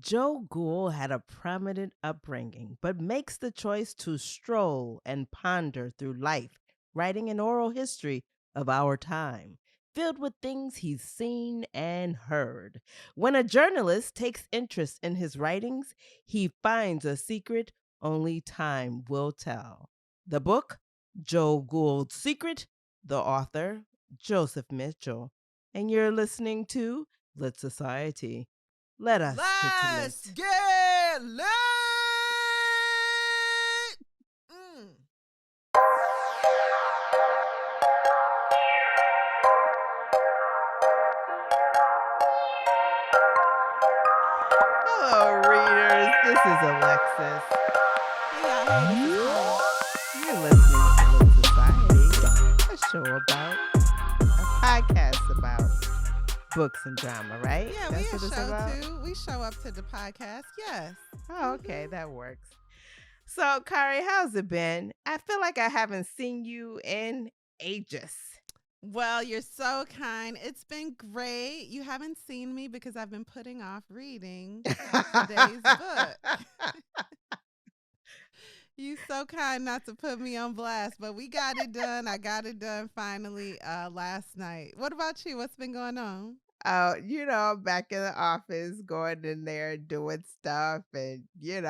Joe Gould had a prominent upbringing, but makes the choice to stroll and ponder through life, writing an oral history of our time, filled with things he's seen and heard. When a journalist takes interest in his writings, he finds a secret only time will tell. The book, Joe Gould's Secret, the author, Joseph Mitchell. And you're listening to Lit Society. Let us get to Let's lit. get lit! Mm. Hello, readers. This is Alexis. Hey, y'all. Hey, this is Kari. You're listening to Lit Society, a show about, a podcast about books and drama, right? Yeah, That's we what a it's show about? too. We show up to the podcast. Yes. Oh, okay, that works. So, Kari, how's it been? I feel like I haven't seen you in ages. Well, you're so kind. It's been great. You haven't seen me because I've been putting off reading today's book. You so kind not to put me on blast, but we got it done. I got it done finally last night. What about you? What's been going on? Oh, I'm back in the office, going in there doing stuff, and Yeah,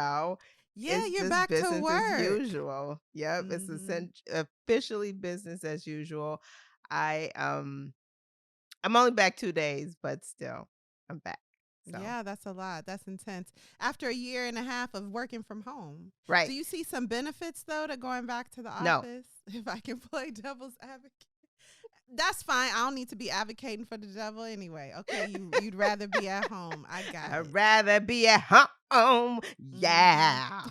it's you're just back to business as work. usual. Yep, it's Hmm. officially business as usual. I I'm only back 2 days, but still, I'm back. So Yeah, that's a lot. That's intense. After a year and a half of working from home, do right, you see some benefits though to going back to the no, office? If I can play devil's advocate, that's fine. I don't need to be advocating for the devil anyway. Okay, you'd rather be at home. I got I'd it. rather be at home. Hmm. Yeah.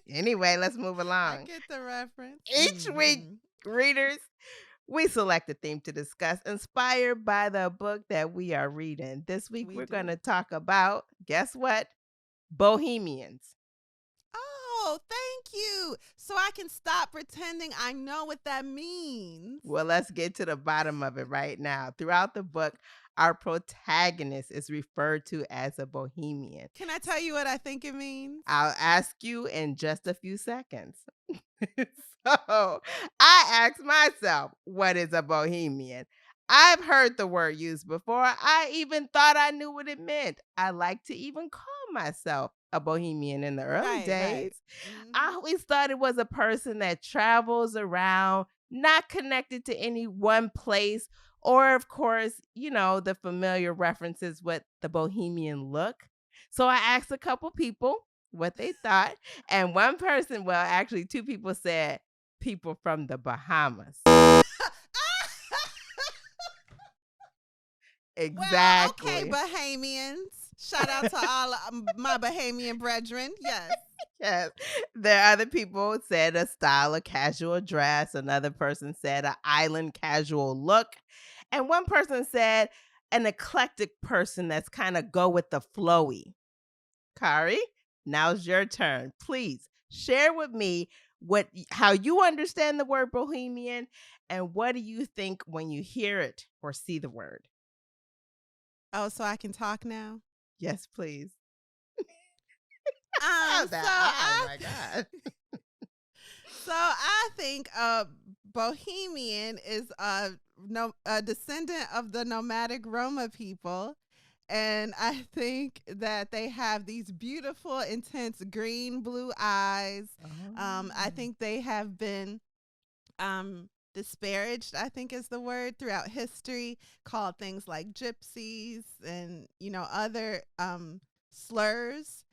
Anyway, let's move I along. get the reference. Each week, Hmm. readers, we select a theme to discuss inspired by the book that we are reading. This week, We we're going do. to talk about, guess what? Bohemians. Oh, thank you. So I can stop pretending I know what that means. Well, let's get to the bottom of it right now. Throughout the book, our protagonist is referred to as a bohemian. Can I tell you what I think it means? I'll ask you in just a few seconds. So I asked myself, what is a bohemian? I've heard the word used before. I even thought I knew what it meant. I like to even call myself a bohemian in the early Right, right. days. I Hmm. always thought it was a person that travels around, not connected to any one place, or, of course, the familiar references with the bohemian look. So I asked a couple people what they thought. And one person, well, actually, two people said people from the Bahamas. Well, okay, Exactly. Bahamians. Shout out to all my Bahamian brethren. Yes. Yes. There are other people who said a style of casual dress. Another person said an island casual look. And one person said an eclectic person that's kind of go with the flowy. Kari, now's your turn. Please share with me how you understand the word bohemian and what do you think when you hear it or see the word? Oh, so I can talk now? Yes, please. Um, How's so that? Oh I my God. so I think Bohemian is a descendant of the nomadic Roma people. And I think that they have these beautiful, intense green blue eyes. I Oh. think they have been disparaged, I think is the word, throughout history, called things like gypsies and other slurs.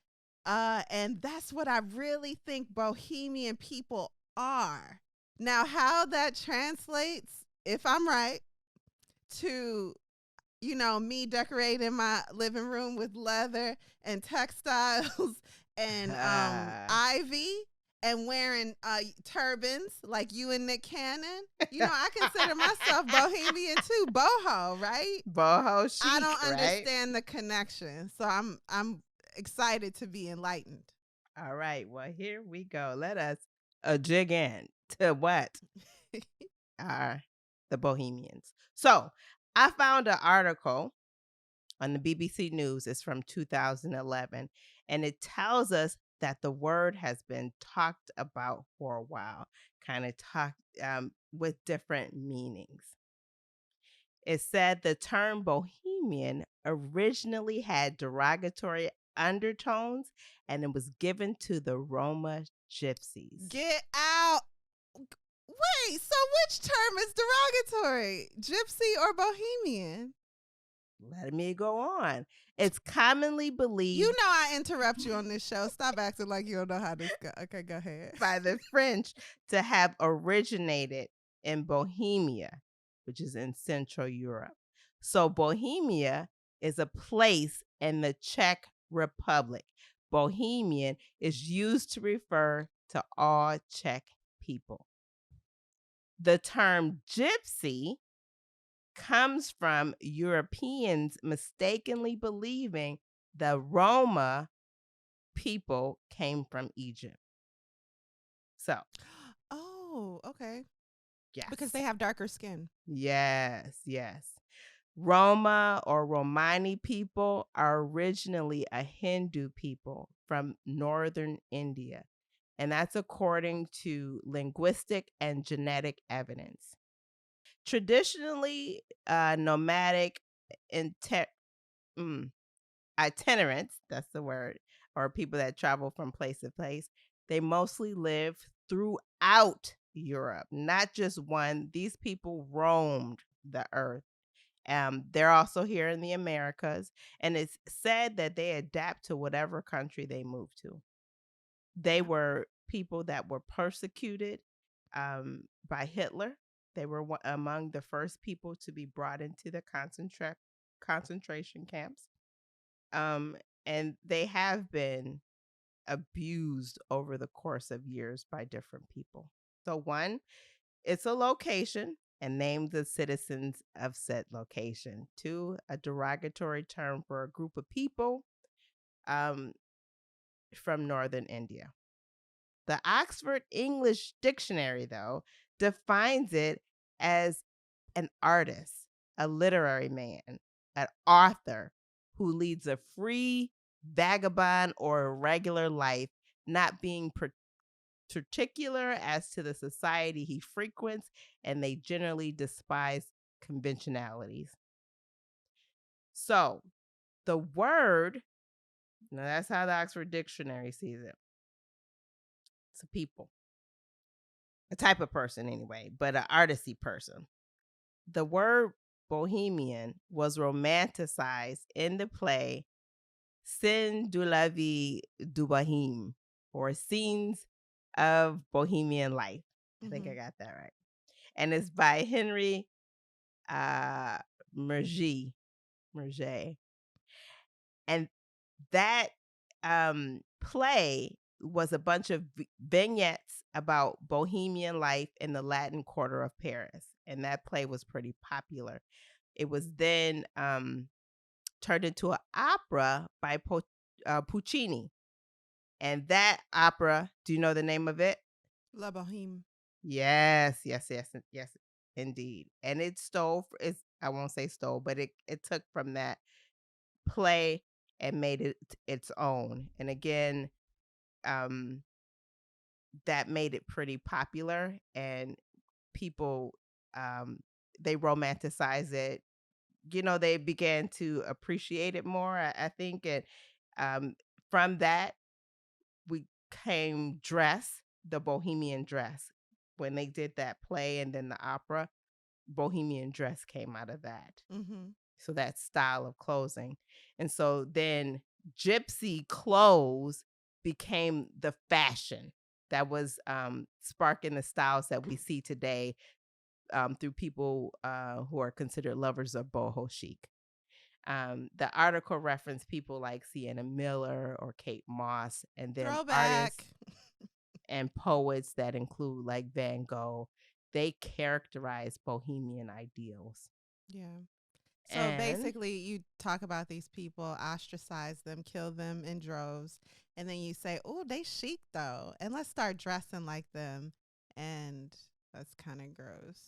And that's what I really think Bohemian people are. Now, how that translates, if I'm right, to me decorating my living room with leather and textiles and ivy and wearing turbans like you and Nick Cannon. I consider myself Bohemian too, boho, right? Boho I chic, don't right? understand the connection, so I'm excited to be enlightened. All right. Well, here we go. Let us dig in to what are the Bohemians. So I found an article on the BBC News. It's from 2011. And it tells us that the word has been talked about for a while, kind of talked with different meanings. It said the term Bohemian originally had derogatory undertones and it was given to the Roma gypsies. Get out. Wait, so which term is derogatory? Gypsy or Bohemian? Let me go on. It's commonly believed. You know I interrupt you on this show. Stop acting like you don't know how this goes. Okay, go ahead. By the French to have originated in Bohemia, which is in Central Europe. So Bohemia is a place in the Czech Republic. Bohemian is used to refer to all Czech people. The term gypsy comes from Europeans mistakenly believing the Roma people came from Egypt. So, Oh, okay. yes. Because they have darker skin. Yes, yes. Roma or Romani people are originally a Hindu people from northern India, and that's according to linguistic and genetic evidence. Traditionally, nomadic itinerants, that's the word, or people that travel from place to place, they mostly live throughout Europe, not just one. These people roamed the earth. They're also here in the Americas, and it's said that they adapt to whatever country they move to. They were people that were persecuted by Hitler. They were among the first people to be brought into the concentration camps. And they have been abused over the course of years by different people. So, one, it's a location and name the citizens of said location. Two, a derogatory term for a group of people from northern India. The Oxford English Dictionary, though, defines it as an artist, a literary man, an author who leads a free, vagabond, or irregular life, not being particular as to the society he frequents, and they generally despise conventionalities. So, the word, now that's how the Oxford Dictionary sees it. It's a people, a type of person anyway, but an artisty person. The word Bohemian was romanticized in the play Scènes de la vie du Bohème, or Scenes of Bohemian Life. I think I got that right. And it's by Henry Murger. And that play was a bunch of vignettes about Bohemian life in the Latin Quarter of Paris. And that play was pretty popular. It was then turned into an opera by Puccini. And that opera, do you know the name of it? La Bohème. Yes, indeed. And it I won't say stole, but it took from that play and made it its own. And again, that made it pretty popular, and people they romanticize it. You know, they began to appreciate it more, I think. And from that, we came the Bohemian dress. When they did that play and then the opera, Bohemian dress came out of that. So that style of clothing. And so then gypsy clothes became the fashion that was sparking the styles that we see today through people who are considered lovers of boho chic. The article referenced people like Sienna Miller or Kate Moss, and then artists and poets that include like Van Gogh. They characterize bohemian ideals. Yeah. So basically, you talk about these people, ostracize them, kill them in droves, and then you say, "Oh, they chic though, and let's start dressing like them," and that's kind of gross.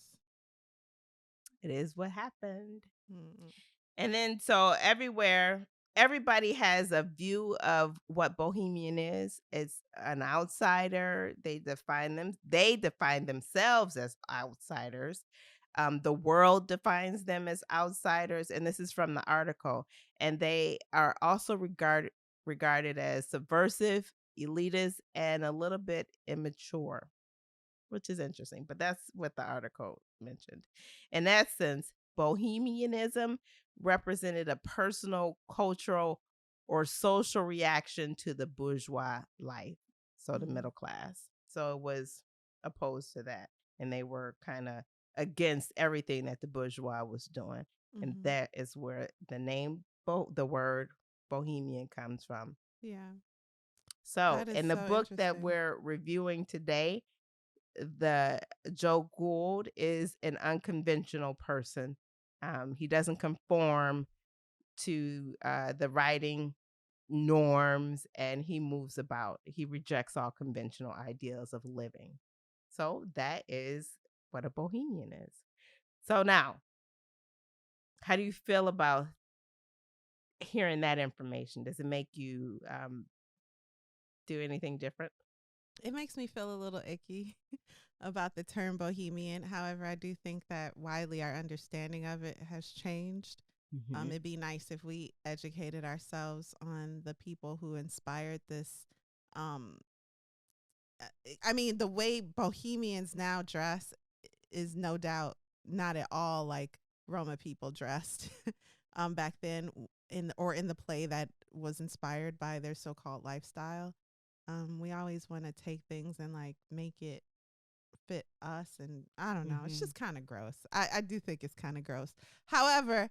It is what happened. And then so everywhere, everybody has a view of what Bohemian is. It's an outsider. They define themselves as outsiders. The world defines them as outsiders, and this is from the article. And they are also regarded as subversive, elitist, and a little bit immature, which is interesting, but that's what the article mentioned. In essence, bohemianism represented a personal, cultural, or social reaction to the bourgeois life, so the Mm-hmm. middle class. So it was opposed to that, and they were kind of against everything that the bourgeois was doing, and Mm-hmm. that is where the name, the word bohemian comes from. Yeah, So, that is in the so book that interesting. we're reviewing today, the Joe Gould is an unconventional person. He doesn't conform to the writing norms, and he moves about. He rejects all conventional ideas of living. So that is what a bohemian is. So now, how do you feel about hearing that information? Does it make you do anything different? It makes me feel a little icky about the term bohemian. However, I do think that widely our understanding of it has changed. Mm-hmm. It'd be nice if we educated ourselves on the people who inspired this. Um, I mean, the way bohemians now dress is no doubt not at all like Roma people dressed back then in the play that was inspired by their so-called lifestyle. We always want to take things and like make it fit us, and I don't know, it's Mm-hmm. just kind of gross. I do think it's kind of gross. However,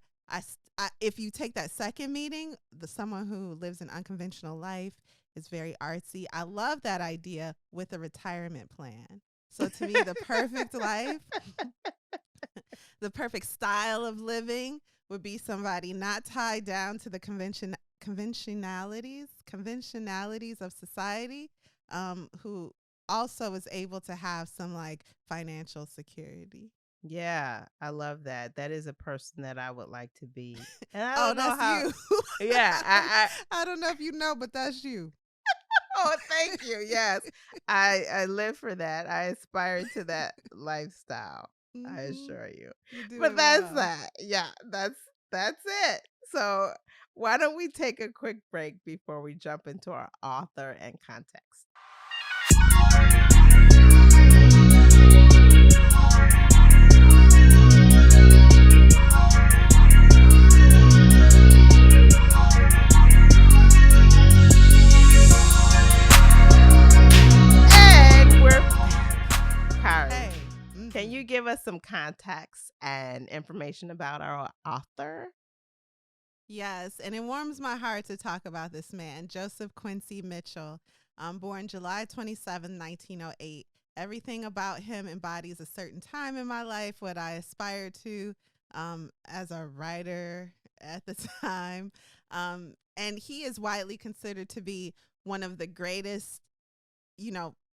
if you take that second meaning, the someone who lives an unconventional life is very artsy. I love that idea with a retirement plan. So to me, the perfect life, the perfect style of living would be somebody not tied down to the conventionalities of society, who also is able to have some like financial security. Yeah, I love that. That is a person that I would like to be. And I Oh, don't know that's how. you. Yeah, I don't know if you know, but that's you. oh, thank you. Yes. I live for that. I aspire to that lifestyle. I Hmm. assure you. You do But it that's well. that. Yeah, that's it. So, why don't we take a quick break before we jump into our author and context? And we're back. Kari, Hey. can you give us some context and information about our author? Yes, and it warms my heart to talk about this man, Joseph Quincy Mitchell, born July 27, 1908. Everything about him embodies a certain time in my life, what I aspired to as a writer at the time. And he is widely considered to be one of the greatest,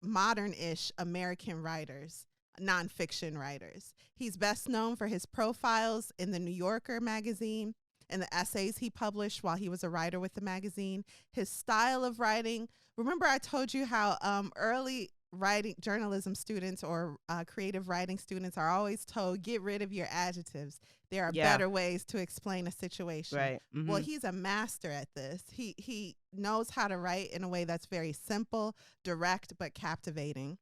modern ish American writers, nonfiction writers. He's best known for his profiles in the New Yorker magazine and the essays he published while he was a writer with the magazine. His style of writing, remember, I told you how early writing journalism students or creative writing students are always told, get rid of your adjectives. There are Yeah, better ways to explain a situation. right. Well, Mm-hmm. he's a master at this. He knows how to write in a way that's very simple, direct, but captivating.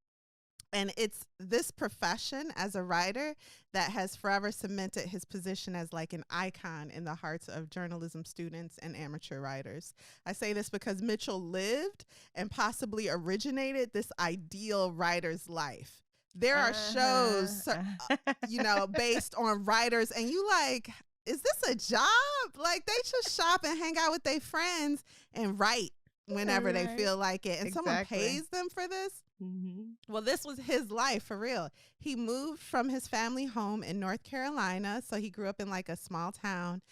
And it's this profession as a writer that has forever cemented his position as like an icon in the hearts of journalism students and amateur writers. I say this because Mitchell lived and possibly originated this ideal writer's life. There are shows, Uh-huh. based on writers, and you like, is this a job? Like, they just shop and hang out with their friends and write whenever they Right. feel like it, and someone Exactly. pays them for this. Mm-hmm. Well, this was his life for real. He moved from his family home in North Carolina. So he grew up in like a small town,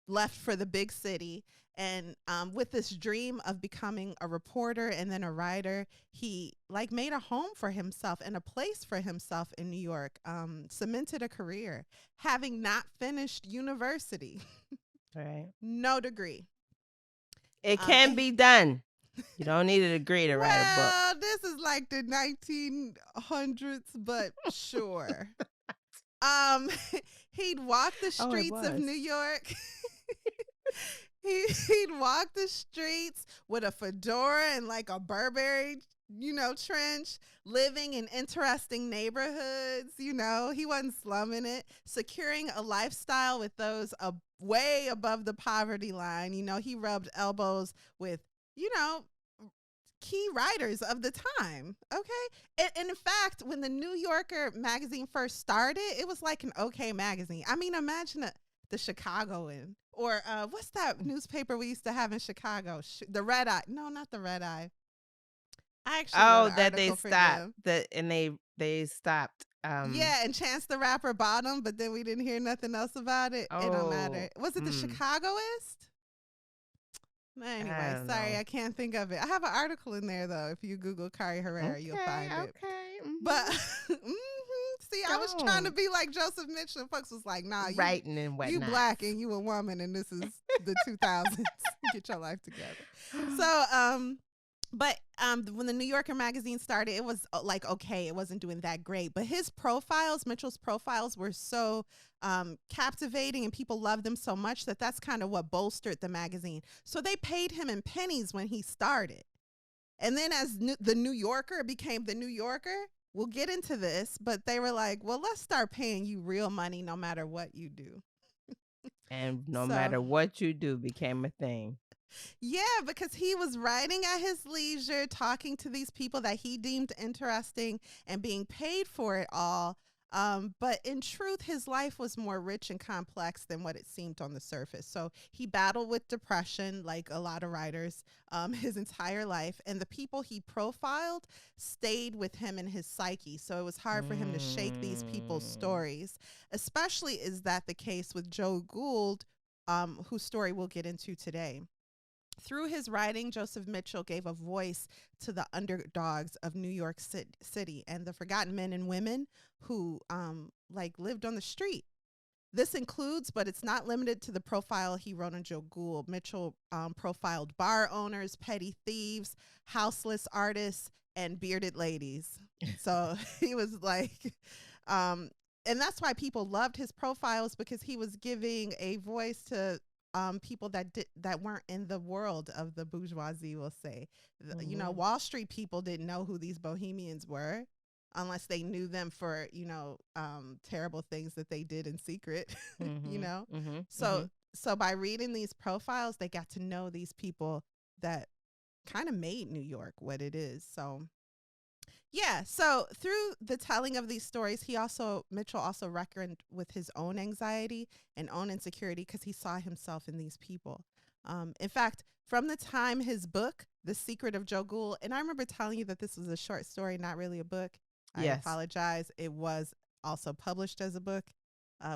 left for the big city. And with this dream of becoming a reporter and then a writer, he like made a home for himself and a place for himself in New York, cemented a career, having not finished university. Right. No degree. It can be done. You don't need a degree to write a book. Well, this is like the 1900s, but sure. He'd walk the streets of New York. He'd walk the streets with a fedora and like a Burberry, trench, living in interesting neighborhoods. He wasn't slumming it, securing a lifestyle with those way above the poverty line. He rubbed elbows with, key writers of the time. Okay. And in fact, when the New Yorker magazine first started, it was like an okay magazine. I mean, imagine the Chicagoan, or what's that newspaper we used to have in Chicago? The Red Eye. No, not the Red Eye. I actually that they stopped they stopped. Yeah, and Chance the Rapper bought them, but then we didn't hear nothing else about it. It don't matter. Was it the Chicagoist? Anyway, sorry, I can't think of it. I have an article in there though. If you Google Kari Herrera, you'll find it. Okay. But see, I was trying to be like Joseph Mitchell. Folks was like, nah, writing and whatnot. You black and you a woman, and this is the 2000s. Get your life together. So, but when the New Yorker magazine started, it was like, okay, it wasn't doing that great. But Mitchell's profiles were so captivating, and people loved them so much that's kind of what bolstered the magazine. So they paid him in pennies when he started. And then as the New Yorker became the New Yorker, we'll get into this, but they were like, well, let's start paying you real money no matter what you do. And no matter what you do became a thing. Yeah, because he was writing at his leisure, talking to these people that he deemed interesting and being paid for it all. But in truth, his life was more rich and complex than what it seemed on the surface. So he battled with depression, like a lot of writers, his entire life. And the people he profiled stayed with him in his psyche. So it was hard for him to shake these people's stories. Especially is that the case with Joe Gould, whose story we'll get into today. Through his writing, Joseph Mitchell gave a voice to the underdogs of New York City and the forgotten men and women who lived on the street. This includes, but it's not limited to, the profile he wrote on Joe Gould. Mitchell profiled bar owners, petty thieves, houseless artists, and bearded ladies. So he was like, and that's why people loved his profiles, because he was giving a voice to people that weren't in the world of the bourgeoisie, we'll say. Wall Street people didn't know who these Bohemians were unless they knew them for, terrible things that they did in secret, So by reading these profiles, they got to know these people that kind of made New York what it is. So yeah, so through the telling of these stories, Mitchell also reckoned with his own anxiety and own insecurity, because he saw himself in these people. In fact, from the time his book, The Secret of Joe Gould, and I remember telling you that this was a short story, not really a book. Yes. I apologize. It was also published as a book,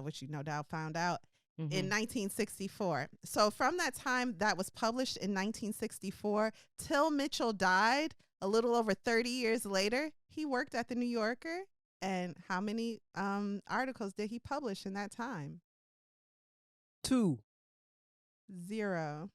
which you no doubt found out, in 1964. So from that time that was published in 1964 till Mitchell died, a little over 30 years later, he worked at the New Yorker. And how many articles did he publish in that time? 2. 0.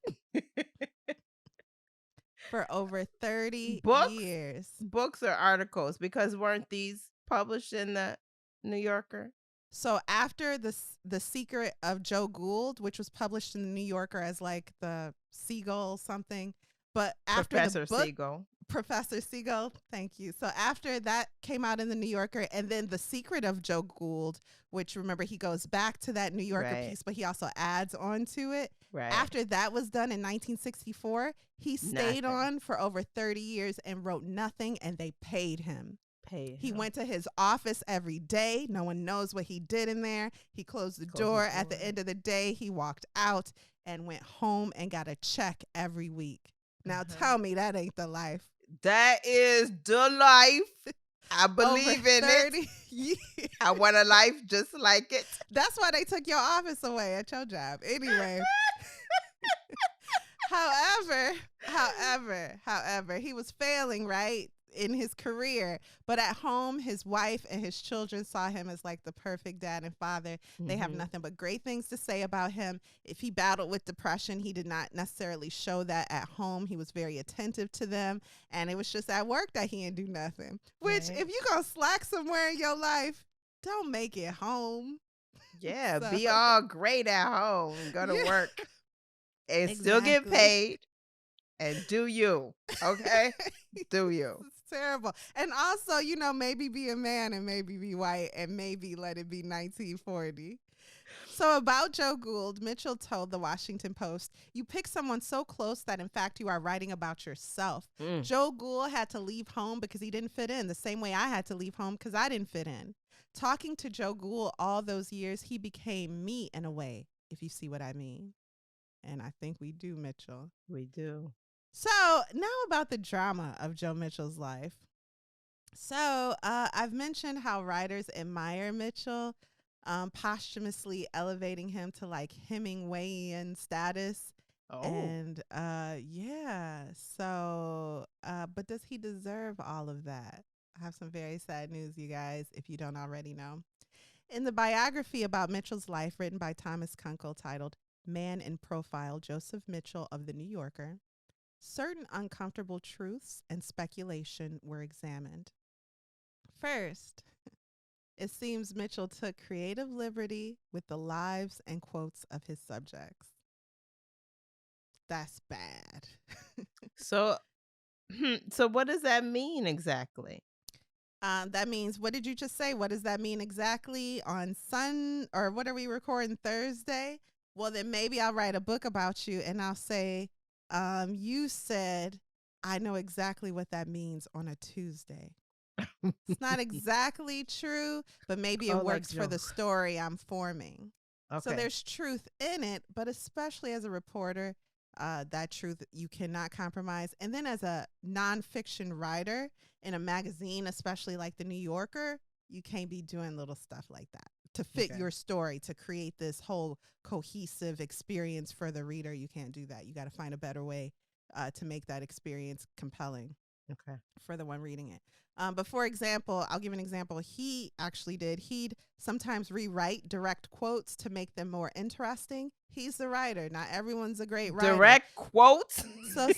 For over 30 years. Books or articles? Because weren't these published in the New Yorker? So after the Secret of Joe Gould, which was published in the New Yorker as like the Seagull something, but after Professor the book, Seagull. Professor Seagull, thank you. So after that came out in the New Yorker, and then The Secret of Joe Gould, which, remember, he goes back to that New Yorker piece, but he also adds on to it. Right. After that was done in 1964, he stayed on for over 30 years and wrote nothing, and they paid him. He went to his office every day. No one knows what he did in there. He closed the door. At the end of the day, he walked out and went home and got a check every week. Now tell me that ain't the life. That is the life. I believe in it. Years. I want a life just like it. That's why they took your office away at your job. Anyway. However, he was failing, right? in his career. But at home, his wife and his children saw him as like the perfect dad and father. They have nothing but great things to say about him. If he battled with depression, he did not necessarily show that at home. He was very attentive to them. And it was just at work that he didn't do nothing. Which, if you gonna slack somewhere in your life, don't make it home. Yeah, So- be all great at home and go to Yeah. work and still get Exactly. paid and do you, okay? Do you. It's terrible. And also, you know, maybe be a man and maybe be white and maybe let it be 1940. So about Joe Gould, Mitchell told the Washington Post, "You pick someone so close that in fact you are writing about yourself." Joe Gould had to leave home because he didn't fit in, the same way I had to leave home because I didn't fit in. Talking to Joe Gould all those years, he became me in a way, if you see what I mean. And I think we do, Mitchell. We do. So now about the drama of Joe Mitchell's life. So I've mentioned how writers admire Mitchell, posthumously elevating him to like Hemingwayian status. Oh. And yeah, so but does he deserve all of that? I have some very sad news, you guys, if you don't already know. In the biography about Mitchell's life written by Thomas Kunkel titled Man in Profile, Joseph Mitchell of The New Yorker, certain uncomfortable truths and speculation were examined. First, it seems Mitchell took creative liberty with the lives and quotes of his subjects. That's bad. So what does that mean exactly? That means, what did you just say? What does that mean exactly? On or what are we recording, Thursday? Well, then maybe I'll write a book about you and I'll say, you said, I know exactly what that means on a Tuesday. It's not exactly true, but maybe it works for the story I'm forming. Okay. So there's truth in it, but especially as a reporter, that truth you cannot compromise. And then as a nonfiction writer in a magazine, especially like the New Yorker, you can't be doing little stuff like that to fit your story, to create this whole cohesive experience for the reader. You can't do that. You got to find a better way to make that experience compelling for the one reading it. But for example, I'll give an example. He actually did. He'd sometimes rewrite direct quotes to make them more interesting. He's the writer. Not everyone's a great writer. Direct quotes? So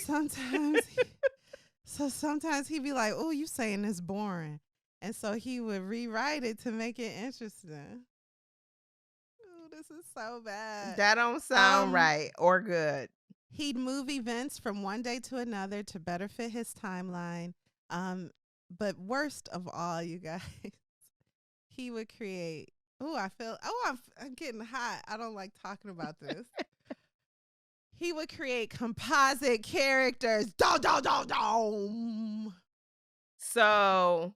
sometimes he'd be like, "Oh, you saying this boring." And so he would rewrite it to make it interesting. Ooh, this is so bad. That don't sound right or good. He'd move events from one day to another to better fit his timeline. But worst of all, you guys, he would create. I'm getting hot. I don't like talking about this. He would create composite characters. So,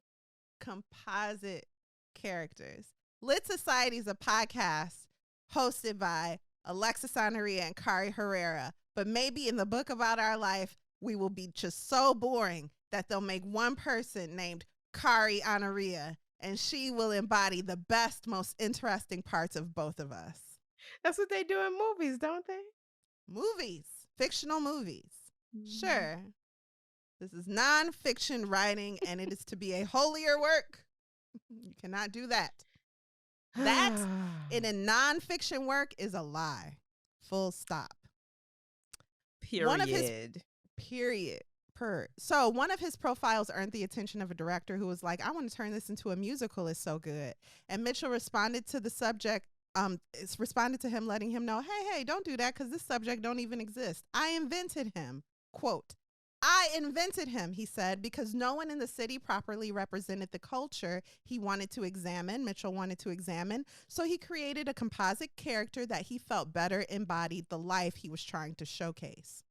composite characters. Lit Society is a podcast hosted by Alexis and Kari Herrera. But maybe in the book about our life, we will be just so boring that they'll make one person named Kari Honoria, and she will embody the best, most interesting parts of both of us. That's what they do in movies, don't they? Movies, fictional movies. Sure. This is nonfiction writing, and it is to be a holier work. You cannot do that. That in a nonfiction work is a lie. Full stop. Period. So one of his profiles earned the attention of a director who was like, "I want to turn this into a musical. It's so good." And Mitchell responded to the subject. Responded to him, letting him know, hey, don't do that because this subject don't even exist. I invented him. Quote, "I invented him," he said, because no one in the city properly represented the culture he wanted to examine. Mitchell wanted to examine. So he created a composite character that he felt better embodied the life he was trying to showcase.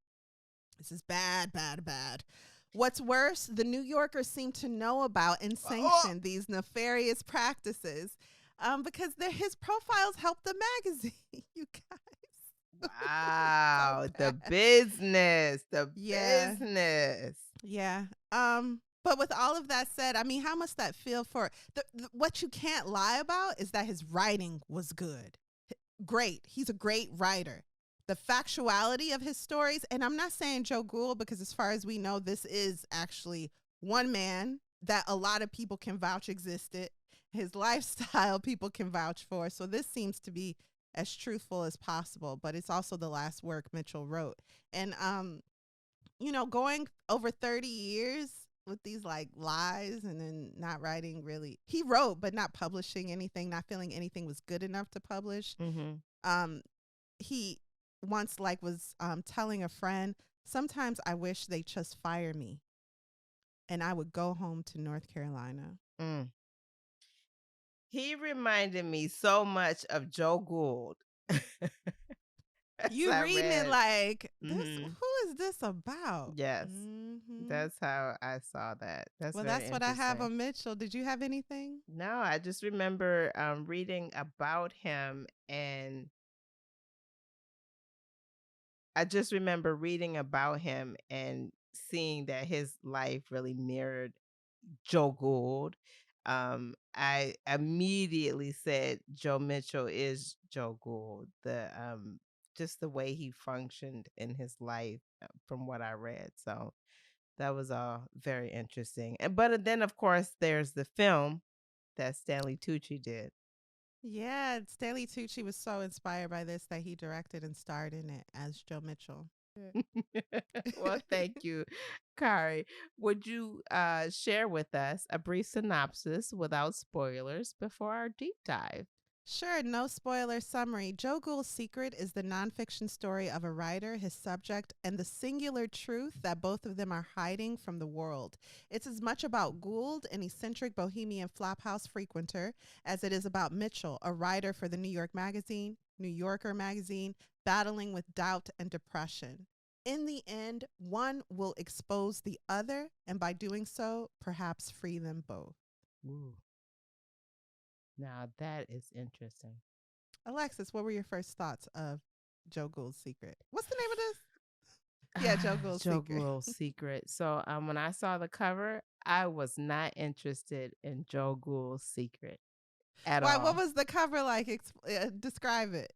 This is bad, bad, bad. What's worse, the New Yorker seemed to know about and sanction these nefarious practices because his profiles help the magazine, you guys. Wow, the business. Yeah. But with all of that said, I mean, how must that feel for what you can't lie about is that his writing was good. Great. He's a great writer. The factuality of his stories, and I'm not saying Joe Gould because as far as we know, this is actually one man that a lot of people can vouch existed. His lifestyle people can vouch for. So this seems to be as truthful as possible, but it's also the last work Mitchell wrote. And going over 30 years with these like lies and then not writing really. He wrote but not publishing anything, not feeling anything was good enough to publish. He once was telling a friend, sometimes I wish they just fire me and I would go home to North Carolina. He reminded me so much of Joe Gould. You reading it like this? Who is this about? Yes, that's how I saw that. That's what I have on Mitchell. Did you have anything? No, I just remember reading about him, and seeing that his life really mirrored Joe Gould. I immediately said Joe Mitchell is Joe Gould. Just the way he functioned in his life, from what I read. So that was all very interesting. But then, of course, there's the film that Stanley Tucci did. Yeah, Stanley Tucci was so inspired by this that he directed and starred in it as Joe Mitchell. Well, thank you, Kari. Would you share with us a brief synopsis without spoilers before our deep dive? Sure, no spoiler summary. Joe Gould's Secret is the nonfiction story of a writer, his subject, and the singular truth that both of them are hiding from the world. It's as much about Gould, an eccentric Bohemian flophouse frequenter, as it is about Mitchell, a writer for the New Yorker magazine, battling with doubt and depression. In the end, one will expose the other, and by doing so, perhaps free them both. Ooh. Now that is interesting. Alexis, what were your first thoughts of Joe Gould's Secret? What's the name of this? Yeah, Joe Gould's Secret. Joe Gould's Secret. So when I saw the cover, I was not interested in Joe Gould's Secret at all. What was the cover like? Describe it.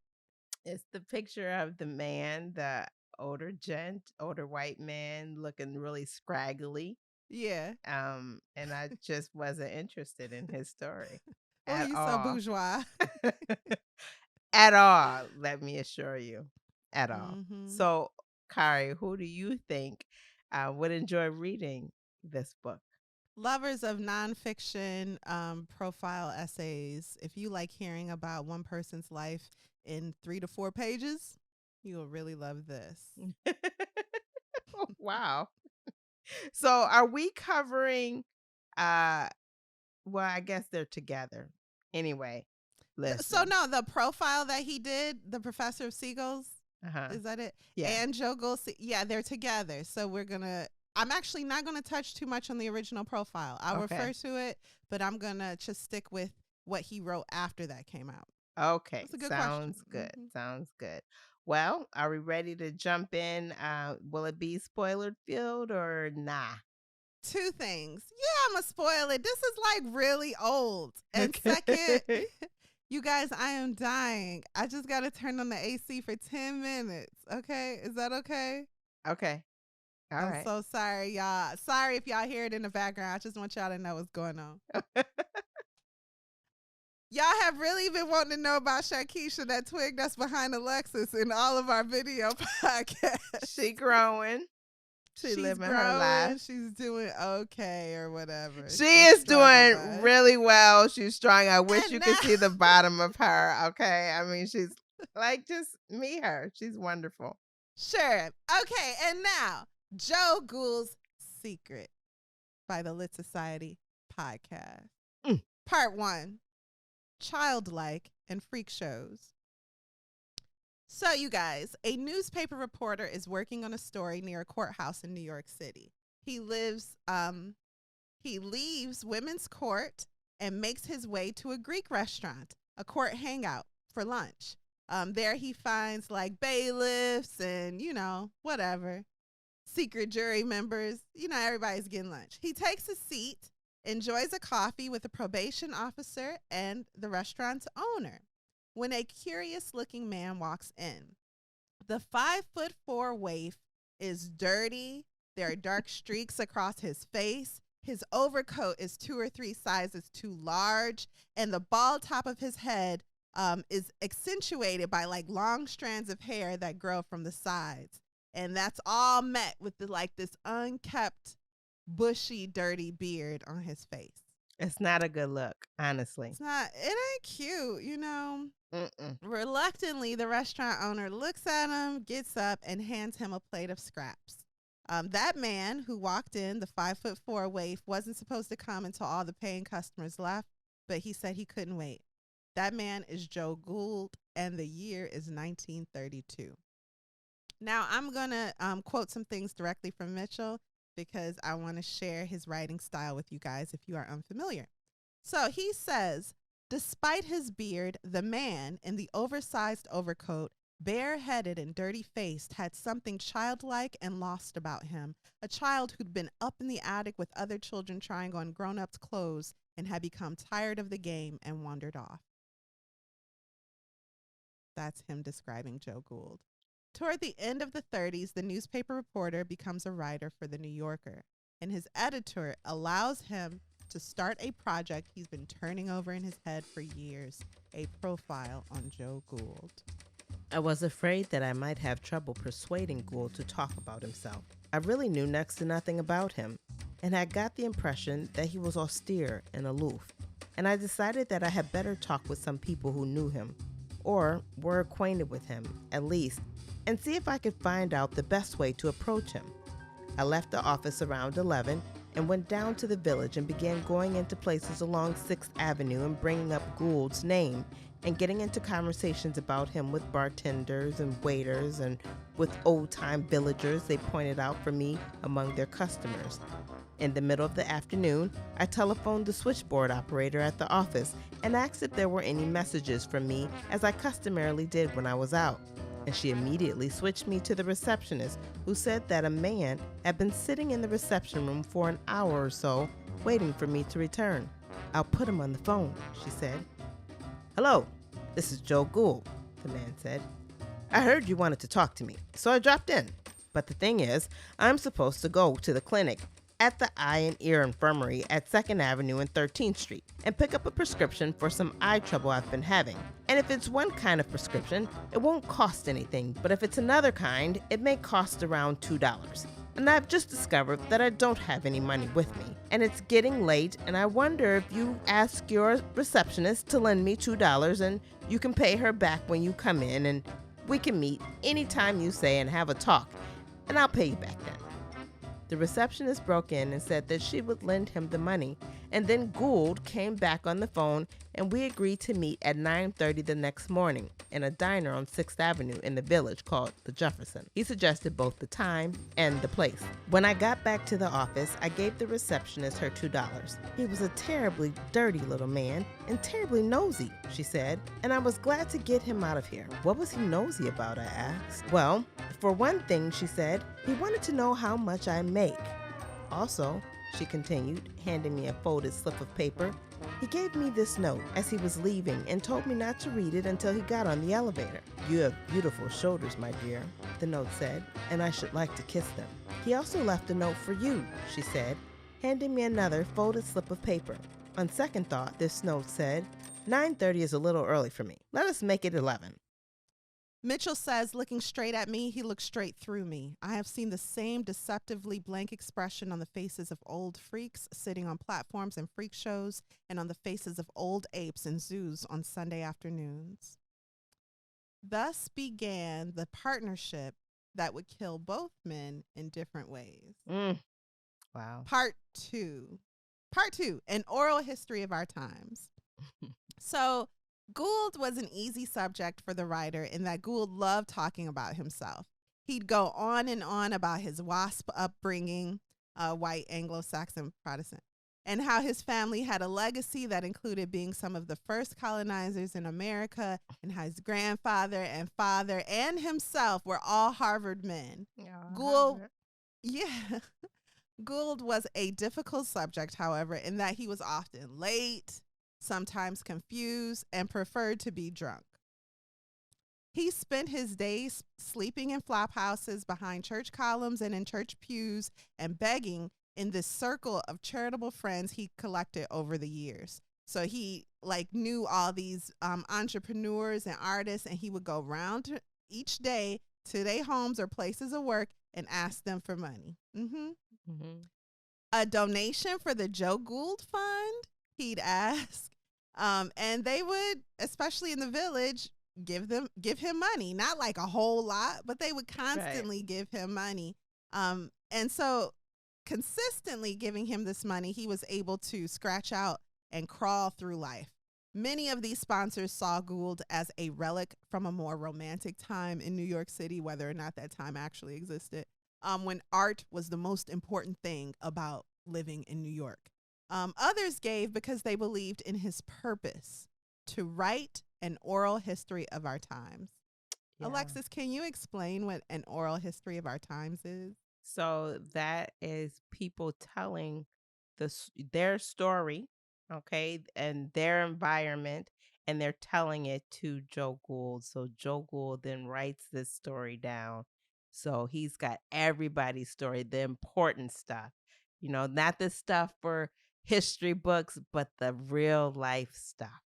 It's the picture of the man, the older white man, looking really scraggly. Yeah. And I just wasn't interested in his story. Oh, you so bourgeois. At all, let me assure you. At all. So, Kari, who do you think would enjoy reading this book? Lovers of nonfiction profile essays. If you like hearing about one person's life in 3 to 4 pages, you'll really love this. Wow. So are we covering well, I guess they're together. Anyway, listen. So no, the profile that he did, the Professor of Seagulls, is that it? Yeah. And Joe Gould, yeah, they're together. So I'm actually not gonna touch too much on the original profile. I'll refer to it, but I'm gonna just stick with what he wrote after that came out. Okay, sounds good. Sounds good. Well, are we ready to jump in? Will it be spoiler filled or nah? 2 things. Yeah, I'm going to spoil it. This is like really old. And second, you guys, I am dying. I just got to turn on the AC for 10 minutes. Okay? Is that okay? Okay. All right. I'm so sorry, y'all. Sorry if y'all hear it in the background. I just want y'all to know what's going on. Y'all have really been wanting to know about Sharkeisha, that twig that's behind Alexis in all of our video podcasts. She growing. She's living her life. She's doing okay or whatever. She is doing really well. She's strong. I wish you could see the bottom of her. Okay. I mean, she's like, just meet her. She's wonderful. Sure. Okay. And now, Joe Gould's Secret by the Lit Society podcast. Part 1. Childlike and freak shows. So, you guys, a newspaper reporter is working on a story near a courthouse in New York City. He leaves women's court and makes his way to a Greek restaurant, a court hangout, for lunch. There he finds like bailiffs and, whatever, secret jury members. Everybody's getting lunch. He takes a seat, enjoys a coffee with a probation officer and the restaurant's owner, when a curious-looking man walks in. The 5'4" waif is dirty. There are dark streaks across his face. His overcoat is 2 or 3 sizes too large, and the bald top of his head is accentuated by like long strands of hair that grow from the sides. And that's all met with this unkept, bushy, dirty beard on his face. It's not a good look, honestly. It ain't cute, you know. Mm-mm. Reluctantly, the restaurant owner looks at him, gets up, and hands him a plate of scraps. That man who walked in, the 5'4" waif, wasn't supposed to come until all the paying customers left, but he said he couldn't wait. That man is Joe Gould, and the year is 1932. Now, I'm going to quote some things directly from Mitchell because I want to share his writing style with you guys if you are unfamiliar. So he says, despite his beard, the man in the oversized overcoat, bareheaded and dirty-faced, had something childlike and lost about him, a child who'd been up in the attic with other children trying on grown-ups' clothes and had become tired of the game and wandered off. That's him describing Joe Gould. Toward the end of the 30s, the newspaper reporter becomes a writer for The New Yorker, and his editor allows him to start a project he's been turning over in his head for years, a profile on Joe Gould. I was afraid that I might have trouble persuading Gould to talk about himself. I really knew next to nothing about him, and I got the impression that he was austere and aloof, and I decided that I had better talk with some people who knew him, or were acquainted with him, at least, and see if I could find out the best way to approach him. I left the office around 11 and went down to the village and began going into places along 6th Avenue and bringing up Gould's name and getting into conversations about him with bartenders and waiters and with old-time villagers they pointed out for me among their customers. In the middle of the afternoon, I telephoned the switchboard operator at the office and asked if there were any messages for me, as I customarily did when I was out. And she immediately switched me to the receptionist, who said that a man had been sitting in the reception room for an hour or so, waiting for me to return. I'll put him on the phone, she said. Hello, this is Joe Gould, the man said. I heard you wanted to talk to me, so I dropped in. But the thing is, I'm supposed to go to the clinic at the Eye and Ear Infirmary at 2nd Avenue and 13th Street and pick up a prescription for some eye trouble I've been having. And if it's one kind of prescription, it won't cost anything, but if it's another kind, it may cost around $2. And I've just discovered that I don't have any money with me. And it's getting late, and I wonder if you ask your receptionist to lend me $2 and you can pay her back when you come in, and we can meet anytime you say and have a talk, and I'll pay you back then. The receptionist broke in and said that she would lend him the money, and then Gould came back on the phone, and we agreed to meet at 9:30 the next morning in a diner on 6th Avenue in the village called the Jefferson. He suggested both the time and the place. When I got back to the office, I gave the receptionist her $2. He was a terribly dirty little man and terribly nosy, she said, and I was glad to get him out of here. What was he nosy about, I asked. Well, for one thing, she said, he wanted to know how much I make. Also, she continued, handing me a folded slip of paper, he gave me this note as he was leaving and told me not to read it until he got on the elevator. You have beautiful shoulders, my dear, the note said, and I should like to kiss them. He also left a note for you, she said, handing me another folded slip of paper. On second thought, this note said, 9:30 is a little early for me. Let us make it 11. Mitchell says, looking straight at me, he looked straight through me. I have seen the same deceptively blank expression on the faces of old freaks sitting on platforms and freak shows, and on the faces of old apes in zoos on Sunday afternoons. Thus began the partnership that would kill both men in different ways. Wow. Part two, an oral history of our times. So Gould was an easy subject for the writer in that Gould loved talking about himself. He'd go on and on about his WASP upbringing, white Anglo-Saxon Protestant, and how his family had a legacy that included being some of the first colonizers in America, and how his grandfather and father and himself were all Harvard men. Gould was a difficult subject, however, in that he was often late, sometimes confused, and preferred to be drunk. He spent his days sleeping in flop houses, behind church columns, and in church pews, and begging in this circle of charitable friends he collected over the years. So he like knew all these entrepreneurs and artists, and he would go round each day to their homes or places of work and ask them for money. Mm-hmm. A donation for the Joe Gould Fund, he'd ask. And they would, especially in the village, give him money. Not like a whole lot, but they would constantly give him money. And so consistently giving him this money, he was able to scratch out and crawl through life. Many of these sponsors saw Gould as a relic from a more romantic time in New York City, whether or not that time actually existed, when art was the most important thing about living in New York. Others gave because they believed in his purpose to write an oral history of our times. Yeah. Alexis, can you explain what an oral history of our times is? So that is people telling their story, okay, and their environment, and they're telling it to Joe Gould. So Joe Gould then writes this story down. So he's got everybody's story, the important stuff, not the stuff for history books, but the real life stuff.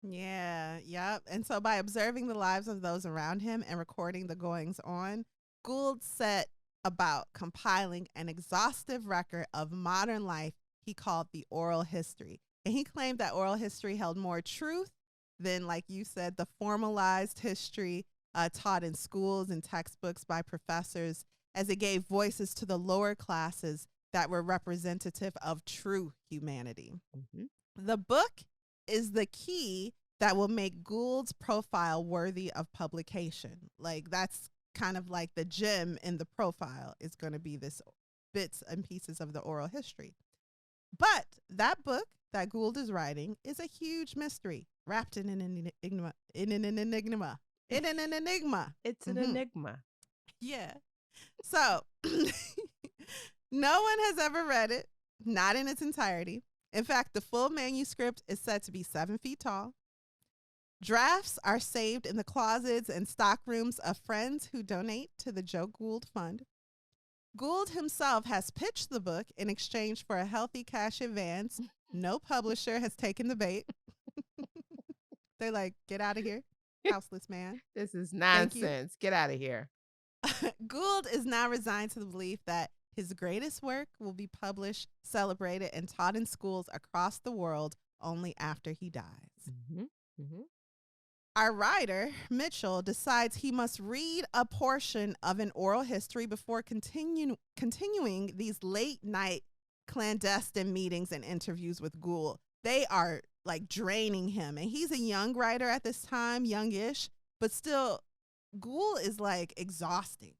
Yeah, yep. And so by observing the lives of those around him and recording the goings on, Gould set about compiling an exhaustive record of modern life he called the oral history. And he claimed that oral history held more truth than, like you said, the formalized history taught in schools and textbooks by professors, as it gave voices to the lower classes that were representative of true humanity. Mm-hmm. The book is the key that will make Gould's profile worthy of publication. Like, that's kind of like the gem in the profile is going to be this bits and pieces of the oral history. But that book that Gould is writing is a huge mystery wrapped in an enigma. It's an enigma. Yeah. So no one has ever read it, not in its entirety. In fact, the full manuscript is said to be 7 feet tall. Drafts are saved in the closets and stockrooms of friends who donate to the Joe Gould Fund. Gould himself has pitched the book in exchange for a healthy cash advance. No publisher has taken the bait. They're like, get out of here, houseless man. This is nonsense. Get out of here. Gould is now resigned to the belief that his greatest work will be published, celebrated, and taught in schools across the world only after he dies. Mm-hmm. Mm-hmm. Our writer, Mitchell, decides he must read a portion of an oral history before continuing these late night clandestine meetings and interviews with Gould. They are like draining him. And he's a young writer at this time, youngish, but still Gould is like exhausting.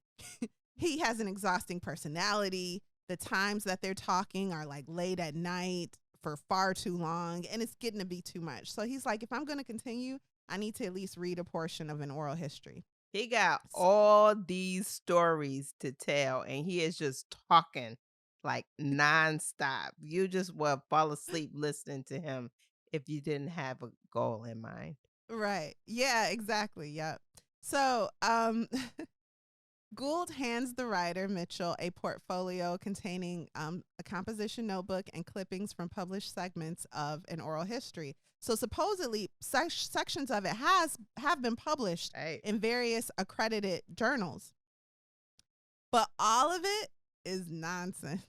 He has an exhausting personality. The times that they're talking are like late at night for far too long, and it's getting to be too much. So he's like, if I'm going to continue, I need to at least read a portion of an oral history. He got all these stories to tell, and he is just talking like nonstop. You just would fall asleep listening to him if you didn't have a goal in mind. Right. Yeah, exactly. Yep. So, Gould hands the writer, Mitchell, a portfolio containing a composition notebook and clippings from published segments of an oral history. So supposedly sections of it have been published in various accredited journals. But all of it is nonsense.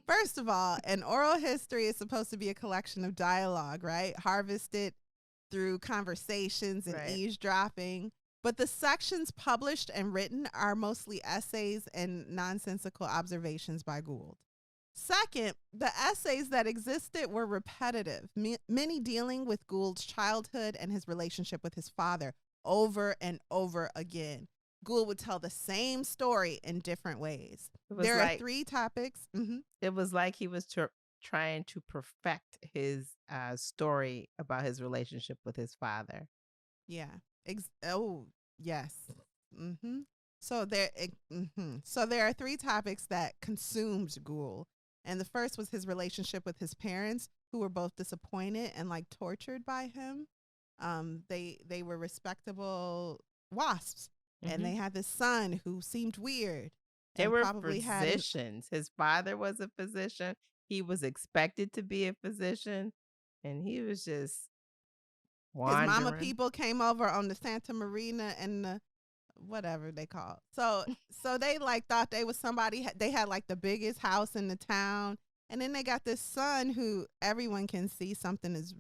First of all, an oral history is supposed to be a collection of dialogue, right? Harvested through conversations and eavesdropping. But the sections published and written are mostly essays and nonsensical observations by Gould. Second, the essays that existed were repetitive, many dealing with Gould's childhood and his relationship with his father over and over again. Gould would tell the same story in different ways. There are 3 topics. Mm-hmm. It was like he was trying to perfect his story about his relationship with his father. Yeah. Yes. Mm-hmm. So there are 3 topics that consumed Gould. And the first was his relationship with his parents, who were both disappointed and like tortured by him. They were respectable WASPs, and they had this son who seemed weird. They and were probably had an physicians. His father was a physician. He was expected to be a physician, and he was just his mama wandering. people came over on the Santa Marina and the whatever they call. So they like thought they was somebody. They had like the biggest house in the town, and then they got this son who everyone can see something is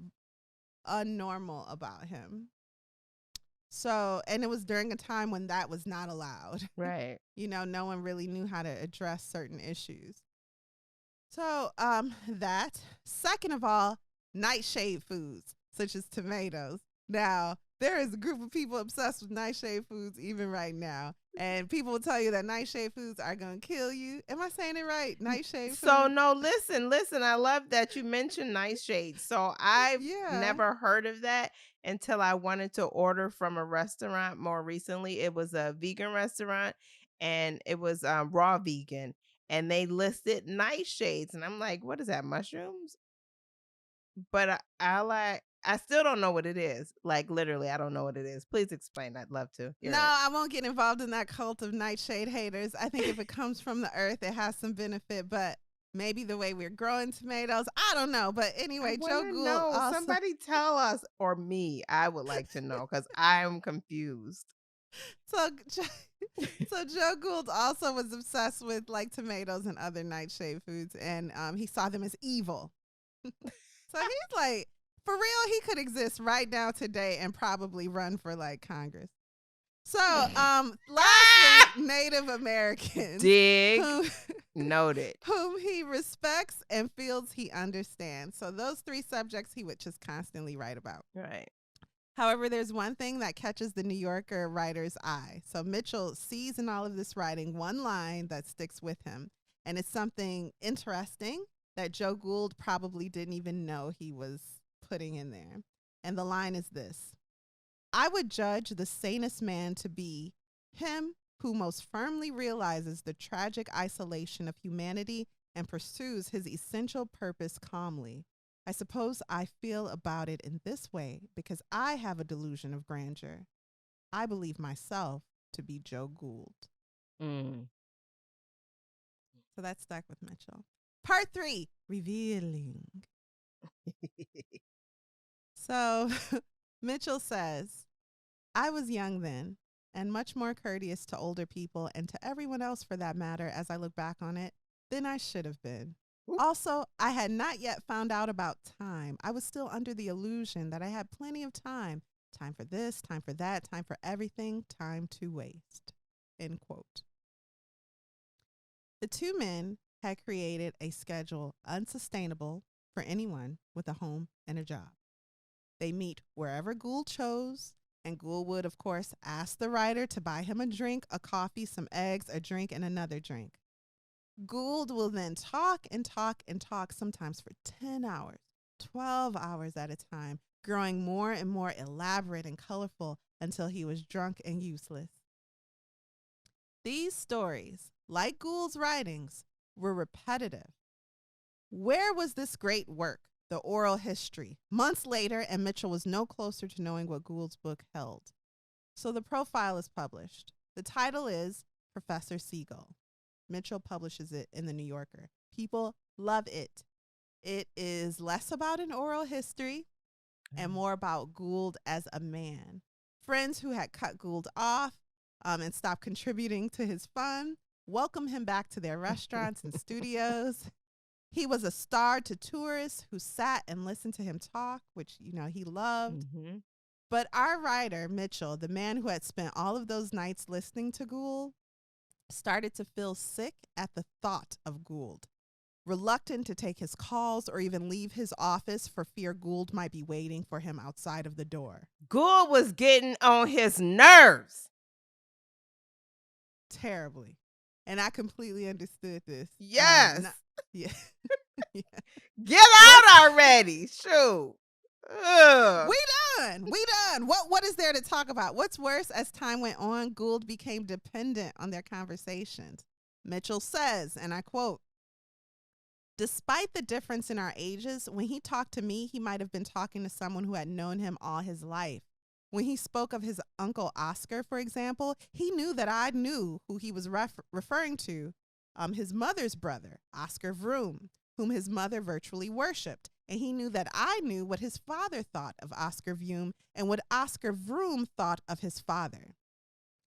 unnormal about him. So, and it was during a time when that was not allowed. Right. You know, no one really knew how to address certain issues. So, that. Second of all, nightshade foods, such as tomatoes. Now, there is a group of people obsessed with nightshade foods even right now. And people will tell you that nightshade foods are going to kill you. Am I saying it right? Nightshade So foods? no, listen. I love that you mentioned nightshades. So I've Yeah. never heard of that until I wanted to order from a restaurant more recently. It was a vegan restaurant, and it was raw vegan, and they listed nightshades, and I'm like, what is that? Mushrooms? But I still don't know what it is. Like literally, I don't know what it is. Please explain. I'd love to hear No, it. I won't get involved in that cult of nightshade haters. I think if it comes from the earth, it has some benefit, but maybe the way we're growing tomatoes, I don't know. But I anyway, Joe want to Gould know. also. Somebody tell us, or me. I would like to know because I'm confused. So, so Joe Gould also was obsessed with like tomatoes and other nightshade foods, and he saw them as evil. So he's like, for real, he could exist right now today and probably run for like Congress. So, lastly, Native Americans. Dig. Who, Noted. whom he respects and feels he understands. So those three subjects he would just constantly write about. Right. However, there's one thing that catches the New Yorker writer's eye. So Mitchell sees in all of this writing one line that sticks with him. And it's something interesting that Joe Gould probably didn't even know he was putting in there. And the line is this: I would judge the sanest man to be him who most firmly realizes the tragic isolation of humanity and pursues his essential purpose calmly. I suppose I feel about it in this way because I have a delusion of grandeur. I believe myself to be Joe Gould. Mm. So that stuck with Mitchell. Part 3, revealing. So Mitchell says, I was young then and much more courteous to older people and to everyone else for that matter as I look back on it than I should have been. Also, I had not yet found out about time. I was still under the illusion that I had plenty of time. Time for this, time for that, time for everything, time to waste. End quote. The two men had created a schedule unsustainable for anyone with a home and a job. They meet wherever Gould chose, and Gould would, of course, ask the writer to buy him a drink, a coffee, some eggs, a drink, and another drink. Gould will then talk and talk and talk, sometimes for 10 hours, 12 hours at a time, growing more and more elaborate and colorful until he was drunk and useless. These stories, like Gould's writings, were repetitive. Where was this great work, the oral history? Months later, and Mitchell was no closer to knowing what Gould's book held. So the profile is published. The title is Professor Seagull. Mitchell publishes it in the New Yorker. People love it. It is less about an oral history and more about Gould as a man. Friends who had cut Gould off and stopped contributing to his fun welcome him back to their restaurants and studios. He was a star to tourists who sat and listened to him talk, which, you know, he loved. Mm-hmm. But our writer, Mitchell, the man who had spent all of those nights listening to Gould, started to feel sick at the thought of Gould, reluctant to take his calls or even leave his office for fear Gould might be waiting for him outside of the door. Gould was getting on his nerves. Terribly. And I completely understood this. Yes. Yeah. Yeah. Get out already. Shoot. Ugh. We done. What is there to talk about? What's worse, as time went on, Gould became dependent on their conversations. Mitchell says, and I quote, despite the difference in our ages, when he talked to me, he might have been talking to someone who had known him all his life. When he spoke of his uncle Oscar, for example, he knew that I knew who he was referring to, his mother's brother, Oscar Vroom, whom his mother virtually worshipped. And he knew that I knew what his father thought of Oscar Vroom and what Oscar Vroom thought of his father.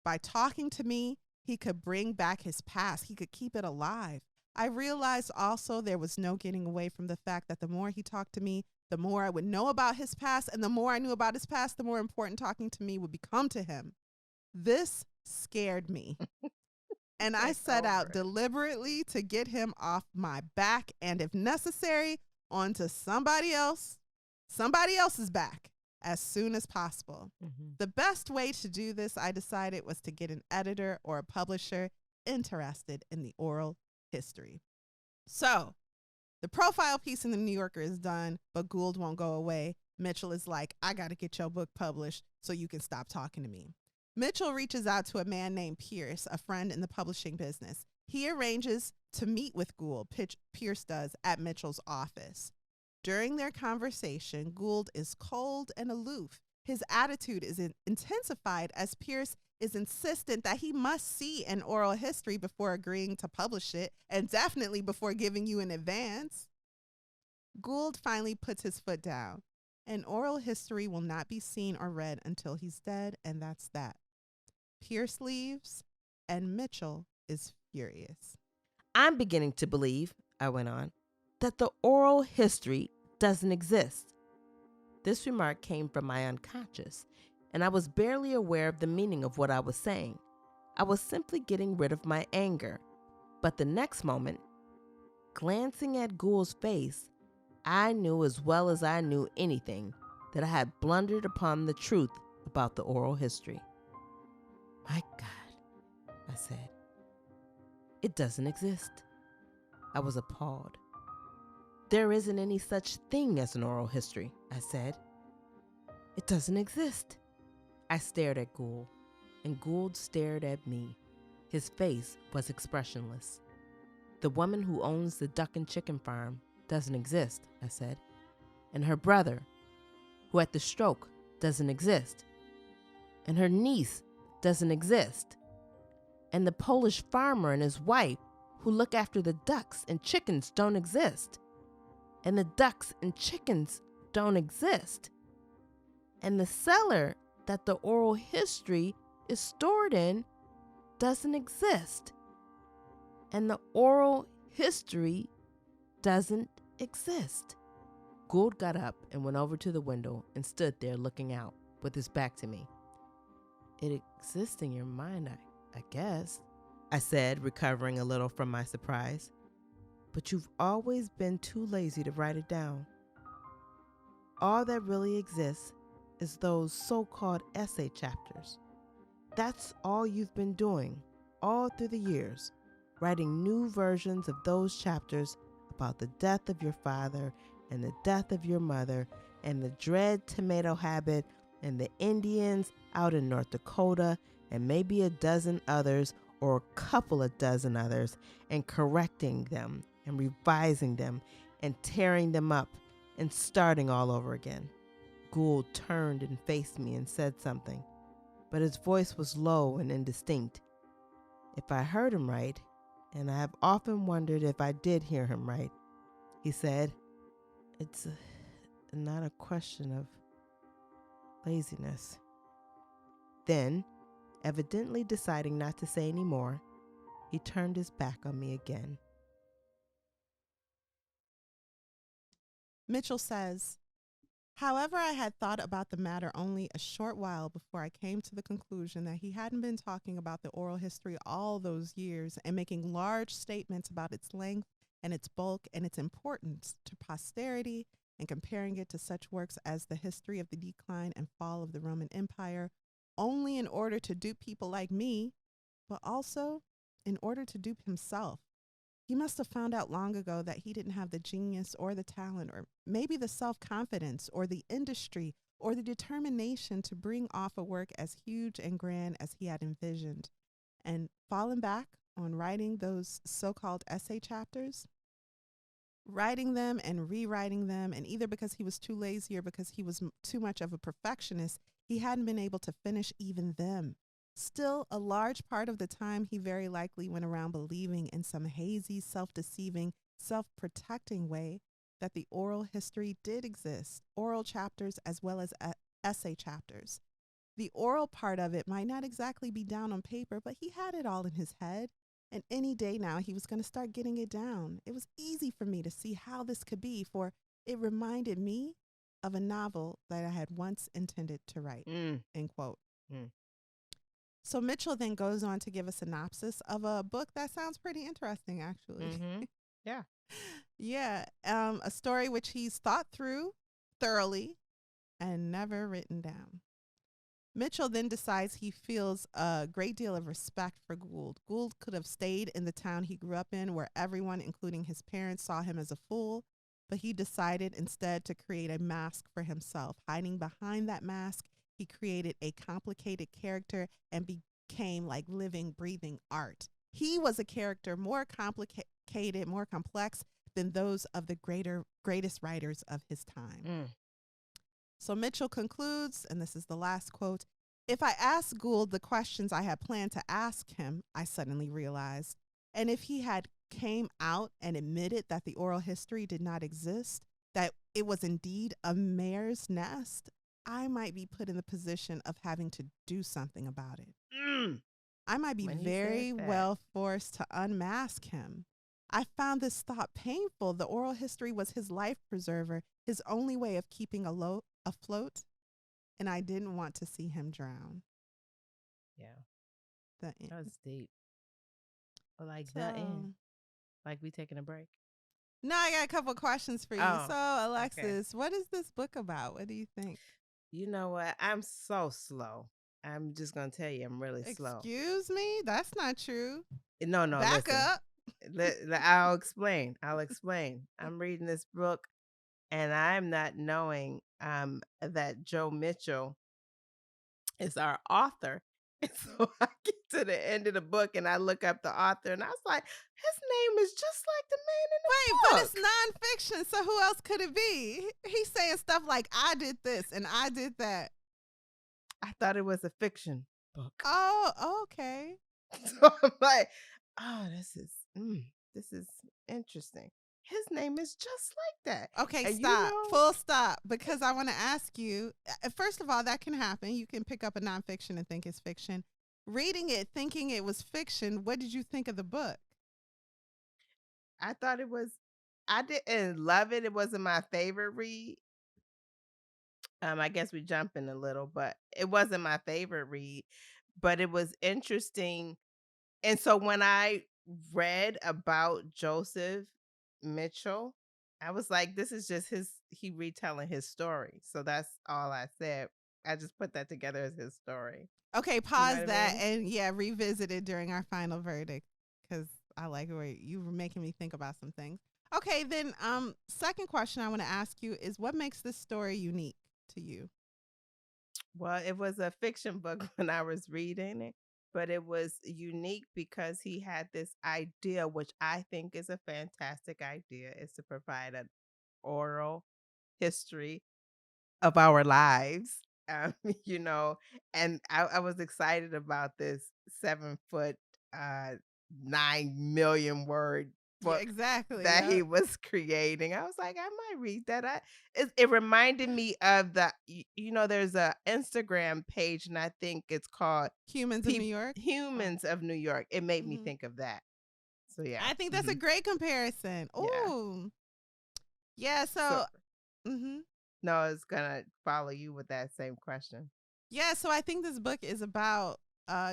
By talking to me, he could bring back his past. He could keep it alive. I realized also there was no getting away from the fact that the more he talked to me, the more I would know about his past. And the more I knew about his past, the more important talking to me would become to him. This scared me. And I set out deliberately to get him off my back and, if necessary, onto somebody else's back as soon as possible. Mm-hmm. The best way to do this, I decided, was to get an editor or a publisher interested in the oral history. So the profile piece in the New Yorker is done, but Gould won't go away. Mitchell is like, I got to get your book published so you can stop talking to me. Mitchell reaches out to a man named Pierce, a friend in the publishing business. He arranges to meet with Gould, Pierce does, at Mitchell's office. During their conversation, Gould is cold and aloof. His attitude is intensified as Pierce is insistent that he must see an oral history before agreeing to publish it, and definitely before giving you an advance. Gould finally puts his foot down. An oral history will not be seen or read until he's dead, and that's that. Pierce leaves, and Mitchell is furious. I'm beginning to believe, I went on, that the oral history doesn't exist. This remark came from my unconscious, and I was barely aware of the meaning of what I was saying. I was simply getting rid of my anger. But the next moment, glancing at Gould's face, I knew as well as I knew anything that I had blundered upon the truth about the oral history. My God, I said. It doesn't exist. I was appalled. There isn't any such thing as an oral history, I said. It doesn't exist. I stared at Gould, and Gould stared at me. His face was expressionless. The woman who owns the duck and chicken farm doesn't exist, I said. And her brother, who had the stroke, doesn't exist. And her niece doesn't exist. And the Polish farmer and his wife who look after the ducks and chickens don't exist. And the ducks and chickens don't exist. And the cellar that the oral history is stored in doesn't exist. And the oral history doesn't exist. Gould got up and went over to the window and stood there looking out with his back to me. It exists in your mind, I guess, I said, recovering a little from my surprise. But you've always been too lazy to write it down. All that really exists is those so-called essay chapters. That's all you've been doing all through the years, writing new versions of those chapters about the death of your father and the death of your mother and the dread tomato habit and the Indians out in North Dakota and maybe a dozen others or a couple of dozen others, and correcting them and revising them and tearing them up and starting all over again. Gould turned and faced me and said something, but his voice was low and indistinct. If I heard him right, and I have often wondered if I did hear him right, he said, it's not a question of laziness. Then, evidently deciding not to say any more, he turned his back on me again. Mitchell says, however, I had thought about the matter only a short while before I came to the conclusion that he hadn't been talking about the oral history all those years and making large statements about its length and its bulk and its importance to posterity and comparing it to such works as the history of the decline and fall of the Roman Empire only in order to dupe people like me, but also in order to dupe himself. He must have found out long ago that he didn't have the genius or the talent or maybe the self-confidence or the industry or the determination to bring off a work as huge and grand as he had envisioned. And fallen back on writing those so-called essay chapters, writing them and rewriting them, and either because he was too lazy or because he was too much of a perfectionist, He hadn't been able to finish even them. Still, a large part of the time, he very likely went around believing in some hazy, self deceiving, self protecting way that the oral history did exist, oral chapters as well as essay chapters. The oral part of it might not exactly be down on paper, but he had it all in his head. And any day now, he was going to start getting it down. It was easy for me to see how this could be, for it reminded me of a novel that I had once intended to write. End quote. So Mitchell then goes on to give a synopsis of a book that sounds pretty interesting, actually. Yeah. Yeah. A story which he's thought through thoroughly and never written down. Mitchell then decides he feels a great deal of respect for Gould. Gould could have stayed in the town he grew up in, where everyone, including his parents, saw him as a fool, but he decided instead to create a mask for himself. Hiding behind that mask, he created a complicated character and became like living, breathing art. He was a character more complicated, more complex than those of the greatest writers of his time. So Mitchell concludes, and this is the last quote, "If I asked Gould the questions I had planned to ask him, I suddenly realized, and if he had came out and admitted that the oral history did not exist, that it was indeed a mare's nest, I might be put in the position of having to do something about it. I might be very well forced to unmask him. I found this thought painful. The oral history was his life preserver, his only way of keeping afloat, and I didn't want to see him drown." Yeah. The That was deep. Like so, the end. Like we taking a break. No, I got a couple questions for you. So, Alexis, what is this book about? What do you think? You know what? I'm so slow. I'm just going to tell you, I'm really slow. Excuse me? That's not true. No, Back listen. up. I'll explain. I'm reading this book, and I'm not knowing that Joe Mitchell is our author. And so I get to the end of the book and I look up the author and I was like, his name is just like the man in the book. But it's nonfiction, so who else could it be? He's saying stuff like, I did this and I did that. I thought it was a fiction book. Oh, okay. So I'm like, oh, this is interesting. His name is just like that. Okay, and stop. Full stop. Because I want to ask you, first of all, that can happen. You can pick up a nonfiction and think it's fiction. Reading it, thinking it was fiction, what did you think of the book? I thought it was, I didn't love it. It wasn't my favorite read. I guess we jumping a little, but it wasn't my favorite read, but it was interesting. And so when I read about Joseph Mitchell, I was like, this is just he retelling his story. So that's all I said. I just put that together as his story. Okay, pause that and revisit it during our final verdict, because I like where you were making me think about some things. Okay, then second question I want to ask you is, what makes this story unique to you? Well, it was a fiction book when I was reading it, but it was unique because he had this idea, which I think is a fantastic idea, is to provide an oral history of our lives. Um, you know, and I was excited about this 7 foot, 9 million word book that he was creating. I was like, I might read that. It reminded me of there's a Instagram page, and I think it's called Humans of New York. Humans of New York. It made me think of that. So yeah, I think that's a great comparison. Ooh, yeah. So, no, I was gonna follow you with that same question. Yeah, so I think this book is about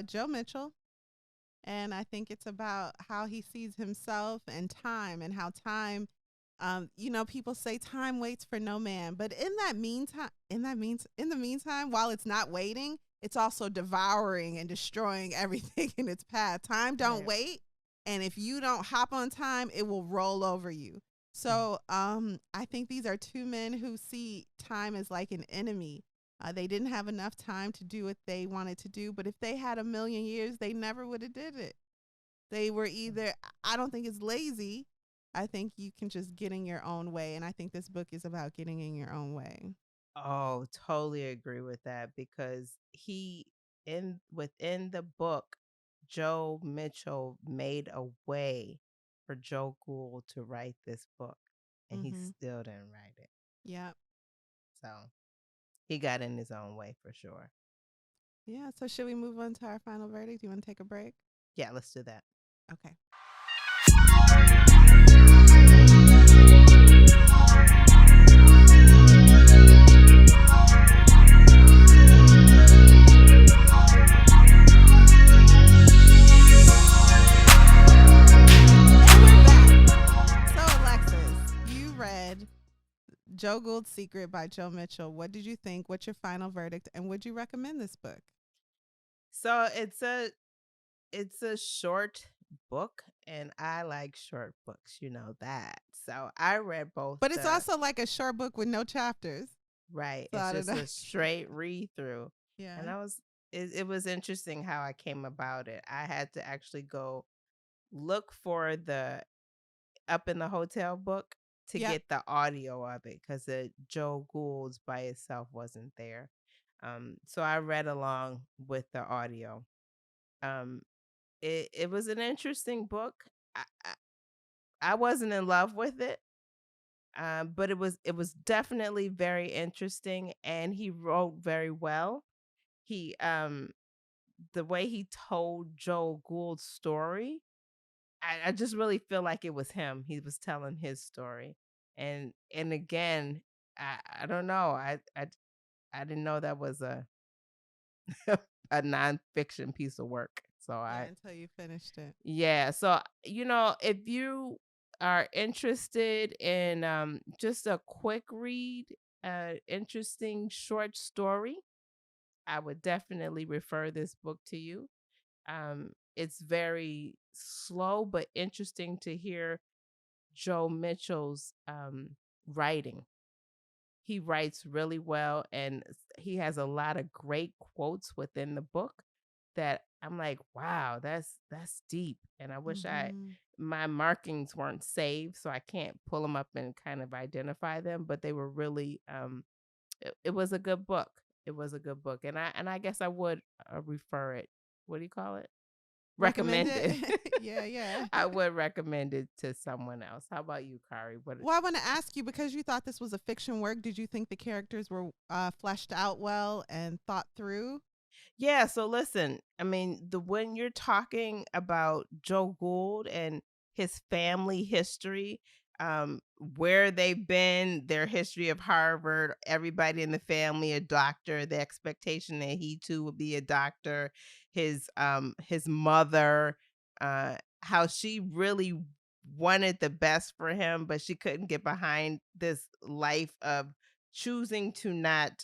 Joe Mitchell, and I think it's about how he sees himself and time, and how time, people say time waits for no man, but in the meantime, while it's not waiting, it's also devouring and destroying everything in its path. Time don't wait, and if you don't hop on time, it will roll over you. So I think these are two men who see time as like an enemy. They didn't have enough time to do what they wanted to do, but if they had 1,000,000 years, they never would have did it. They were either, I don't think it's lazy. I think you can just get in your own way, and I think this book is about getting in your own way. Oh, totally agree with that because he in within the book, Joe Mitchell made a way for Joe Gould to write this book, and he Mm-hmm. still didn't write it. Yep. So he got in his own way for sure. Yeah. So should we move on to our final verdict? Do you want to take a break? Yeah, let's do that. Okay. And we're back. So Alexis, you read Joe Gould's Secret by Joe Mitchell. What did you think? What's your final verdict? And would you recommend this book? So it's a short book, and I like short books, you know that. So I read both But it's the also like a short book with no chapters. right. So It's I don't just know. a straight read through. And Yeah. it was interesting how I came about it. I had to actually go look for the Up in the Hotel book to Yep. get the audio of it because the Joe Gould's by itself wasn't there. So I read along with the audio. Um, it was an interesting book. I wasn't in love with it, but it was definitely very interesting, and he wrote very well. He The way he told Joe Gould's story, I just really feel like it was him. He was telling his story, and again, I don't know. I didn't know that was a a nonfiction piece of work. So Yeah, I until you finished it. yeah. So if you are interested in just a quick read, interesting short story, I would definitely refer this book to you. It's very slow but interesting to hear Joe Mitchell's writing. He writes really well, and he has a lot of great quotes within the book that I'm like, wow, that's deep. And I wish I Mm-hmm. my markings weren't saved, so I can't pull them up and kind of identify them. But they were really it was a good book. It was a good book, and I guess I would refer it. What do you call it? Recommend Recommend it? it. Yeah, yeah. I would recommend it to someone else. How about you, Kari? What? Well, I want to ask you because you thought this was a fiction work. Did you think the characters were fleshed out well and thought through? Yeah, so listen, I mean, the when you're talking about Joe Gould and his family history, where they've been, their history of Harvard, everybody in the family a doctor, the expectation that he too would be a doctor, his mother, how she really wanted the best for him, but she couldn't get behind this life of choosing to not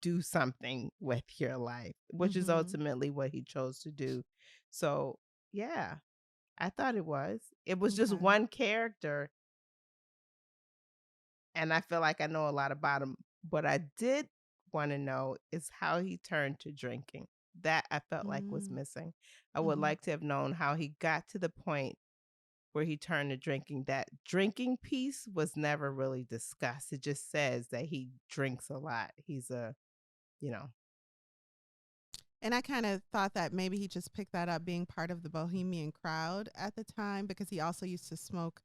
do something with your life, which is Mm-hmm. ultimately what he chose to do. So, yeah, I thought it was. It was just Okay. one character, and I feel like I know a lot about him. What I did want to know is how he turned to drinking. That I felt like was Mm. missing. I would Mm-hmm. like to have known how he got to the point where he turned to drinking. That drinking piece was never really discussed. It just says that he drinks a lot. He's a, you know, And I kind of thought that maybe he just picked that up being part of the Bohemian crowd at the time because he also used to smoke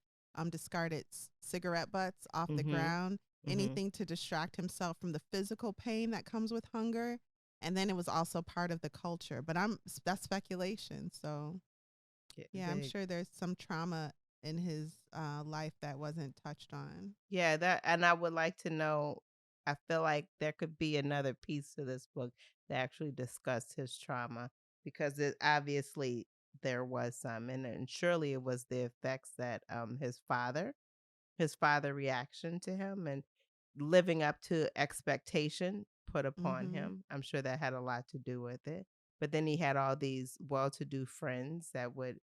discarded cigarette butts off the mhm. ground, Mhm. anything to distract himself from the physical pain that comes with hunger. And then it was also part of the culture. But that's speculation. So Yeah, yeah, I'm sure there's some trauma in his life that wasn't touched on. yeah, that and I would like to know. I feel like there could be another piece to this book that actually discussed his trauma because it obviously there was some, and surely it was the effects that his father reaction to him and living up to expectation put upon Mm-hmm. him. I'm sure that had a lot to do with it. But then he had all these well-to-do friends that would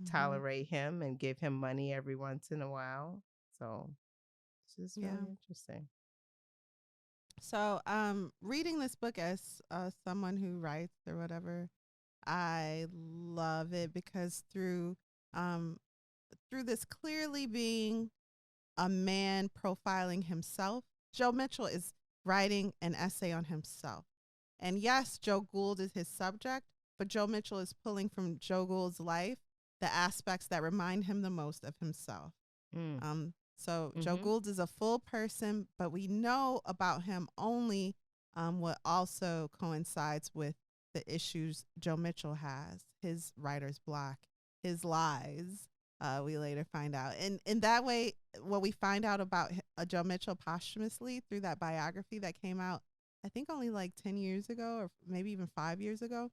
Mm-hmm. tolerate him and give him money every once in a while. So it's just Yeah. really interesting. So, reading this book as someone who writes or whatever, I love it because um, through this clearly being a man profiling himself, Joe Mitchell is writing an essay on himself. And yes, Joe Gould is his subject, but Joe Mitchell is pulling from Joe Gould's life the aspects that remind him the most of himself. Mm. So Joe Gould is a full person, but we know about him only what also coincides with the issues Joe Mitchell has, his writer's block, his lies. We later find out. And in that way, what we find out about Joe Mitchell posthumously through that biography that came out, I think only like 10 years ago or maybe even 5 years ago,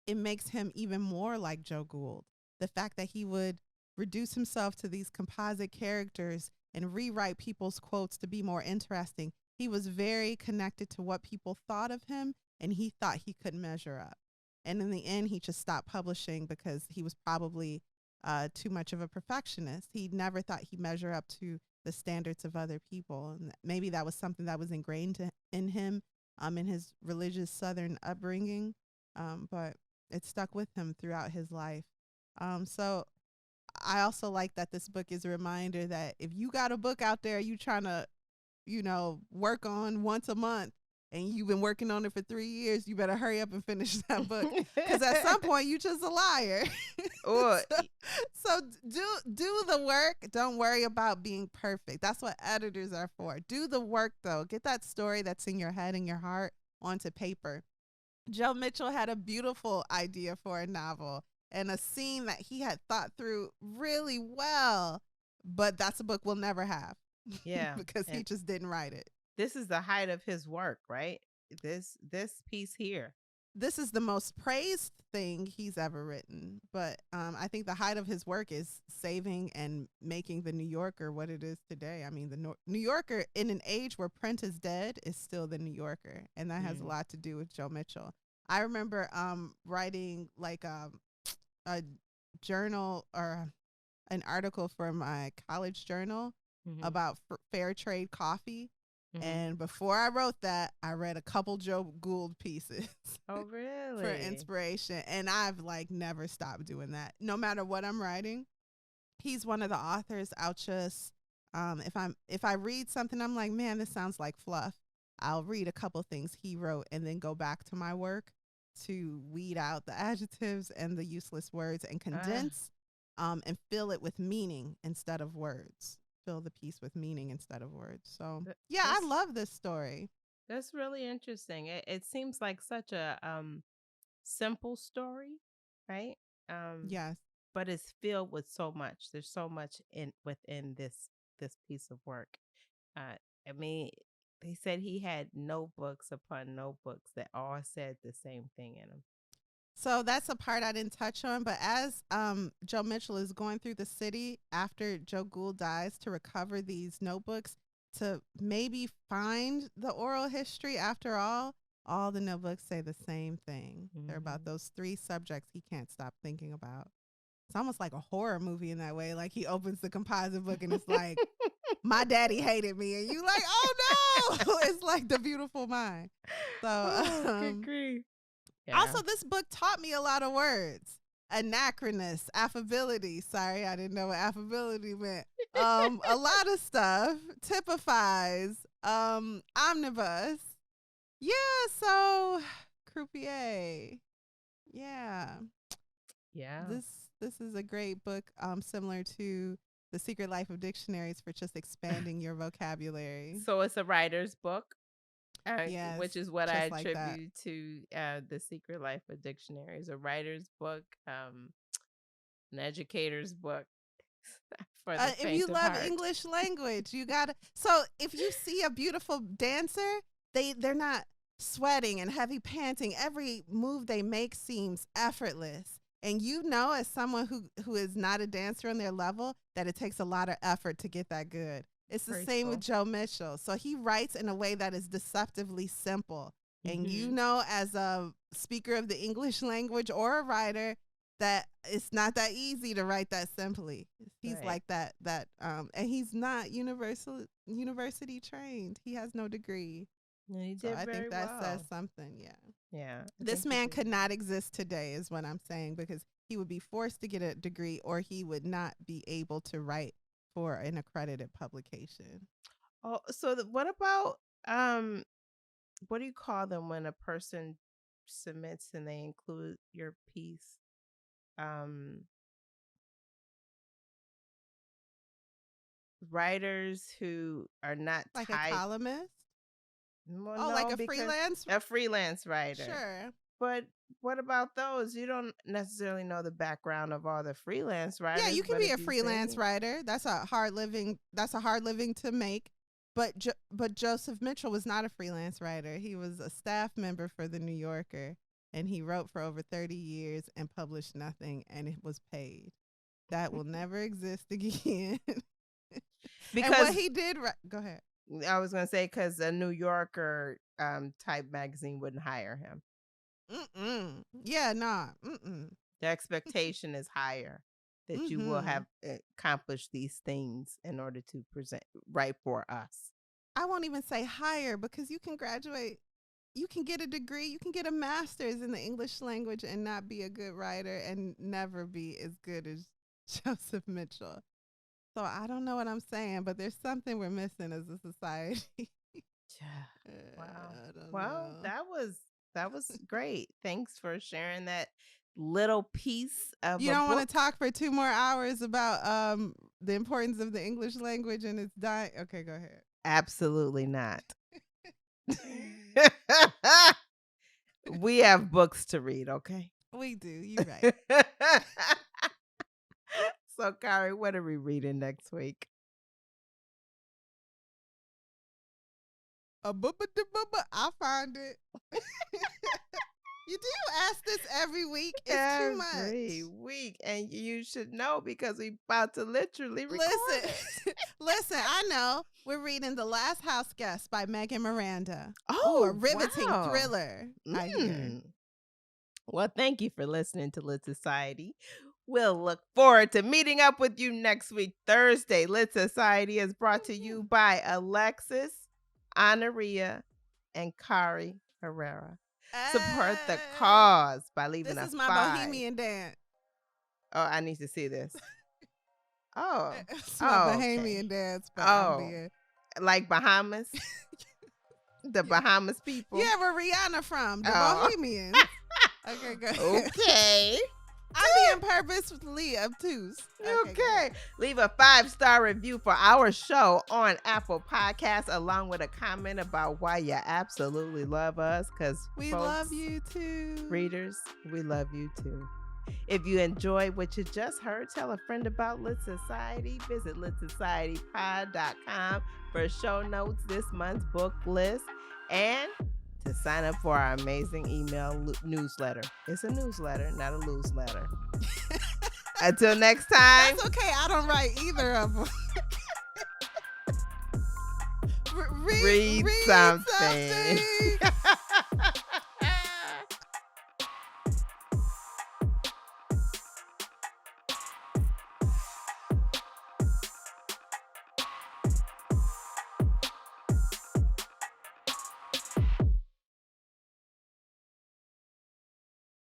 it makes him even more like Joe Gould. The fact that he would reduce himself to these composite characters and rewrite people's quotes to be more interesting. He was very connected to what people thought of him, and he thought he could measure up. And in the end, he just stopped publishing because he was probably too much of a perfectionist. He never thought he'd measure up to the standards of other people. And maybe that was something that was ingrained in him in his religious Southern upbringing, but it stuck with him throughout his life. So I also like that this book is a reminder that if you got a book out there you trying to, work on once a month and you've been working on it for 3 years, you better hurry up and finish that book because at some point you just a liar. Or so do the work. Don't worry about being perfect. That's what editors are for. Do the work though. Get that story that's in your head and your heart onto paper. Joe Mitchell had a beautiful idea for a novel and a scene that he had thought through really well, but that's a book we'll never have. Yeah. because he just didn't write it. This is the height of his work, right? This piece here. This is the most praised thing he's ever written, but I think the height of his work is saving and making the New Yorker what it is today. I mean, the New Yorker in an age where print is dead is still the New Yorker, and that has a lot to do with Joe Mitchell. I remember writing like a journal or an article for my college journal about fair trade coffee. And before I wrote that, I read a couple Joe Gould pieces. Oh, really? For inspiration. And I've like never stopped doing that. No matter what I'm writing, he's one of the authors I'll just if I read something I'm like, man, this sounds like fluff, I'll read a couple things he wrote and then go back to my work to weed out the adjectives and the useless words and condense and fill it with meaning instead of words. Fill the piece with meaning instead of words. So yeah, I love this story. That's really interesting. It seems like such a simple story, right? Yes. But it's filled with so much. There's so much within this piece of work. I mean, they said he had notebooks upon notebooks that all said the same thing in them. So that's a part I didn't touch on, but as Joe Mitchell is going through the city after Joe Gould dies to recover these notebooks to maybe find the oral history, after all the notebooks say the same thing. They're about those 3 subjects he can't stop thinking about. It's almost like a horror movie in that way. Like he opens the composite book and it's like, my daddy hated me. And you like, oh no, it's like The Beautiful Mind. So, good grief. Yeah. Also, this book taught me a lot of words. Anachronous, affability. Sorry, I didn't know what affability meant. A lot of stuff. Typifies. Omnibus. Yeah, so croupier. Yeah. Yeah. This is a great book, similar to The Secret Life of Dictionaries for just expanding your vocabulary. So it's a writer's book. Yes, which is what I attribute like to The Secret Life of Dictionaries, a writer's book, an educator's book. For the if you love heart. English language, you gotta. So if you see a beautiful dancer, they're not sweating and heavy panting. Every move they make seems effortless. And as someone who is not a dancer on their level, that it takes a lot of effort to get that good. It's the same with Joe Mitchell. So he writes in a way that is deceptively simple. And as a speaker of the English language or a writer, that it's not that easy to write that simply. He's like that, and he's not university trained. He has no degree. And he did I think that says something. Yeah. Yeah. This man could not exist today is what I'm saying, because he would be forced to get a degree or he would not be able to write for an accredited publication. Oh, so what about what do you call them when a person submits and they include your piece? Writers who are not Like a tied. columnist? Well, Oh, no, like a because freelance? a freelance writer. Sure. But what about those? You don't necessarily know the background of all the freelance writers. Yeah, you can but be if a you freelance say- writer. That's a hard living to make. But Joseph Mitchell was not a freelance writer. He was a staff member for the New Yorker, and he wrote for over 30 years and published nothing, and it was paid. That will never exist again. Because and what he did, go ahead. I was going to say, because a New Yorker type magazine wouldn't hire him. Yeah, nah. Mm-mm. The expectation is higher that you will have accomplished these things in order to write for us. I won't even say higher, because you can graduate, you can get a degree, you can get a master's in the English language and not be a good writer and never be as good as Joseph Mitchell. So I don't know what I'm saying, but there's something we're missing as a society. Wow. Well, that was great. Thanks for sharing that little piece of you a don't book. want to talk for 2 more hours about the importance of the English language and its dying? Okay, go ahead. Absolutely not. We have books to read, okay? We do. You're right. So, Kari, what are we reading next week? I'll find it. You do ask this every week. It's too much. Every week. And you should know, because we about to literally record it. Listen, I know. We're reading The Last House Guest by Megan Miranda. Oh, a riveting wow. thriller, I hear. Well, thank you for listening to Lit Society. We'll look forward to meeting up with you next week, Thursday. Lit Society is brought to you by Alexis, Honoria, and Kari Herrera. Support the cause by leaving This a is my 5. Bohemian dance. Oh, I need to see this. Oh. It's my Bohemian dance. But like Bahamas? The Bahamas people? Yeah, where Rihanna from? The Bohemians. Okay, go ahead. Okay. I'm being purposely obtuse. Okay. Leave a 5-star review for our show on Apple Podcasts, along with a comment about why you absolutely love us. Because we love you too. Readers, we love you too. If you enjoyed what you just heard, tell a friend about Lit Society. Visit litsocietypod.com for show notes, this month's book list, and to sign up for our amazing email newsletter. It's a newsletter, not a newsletter. Until next time. That's okay. I don't write either of them. Read something.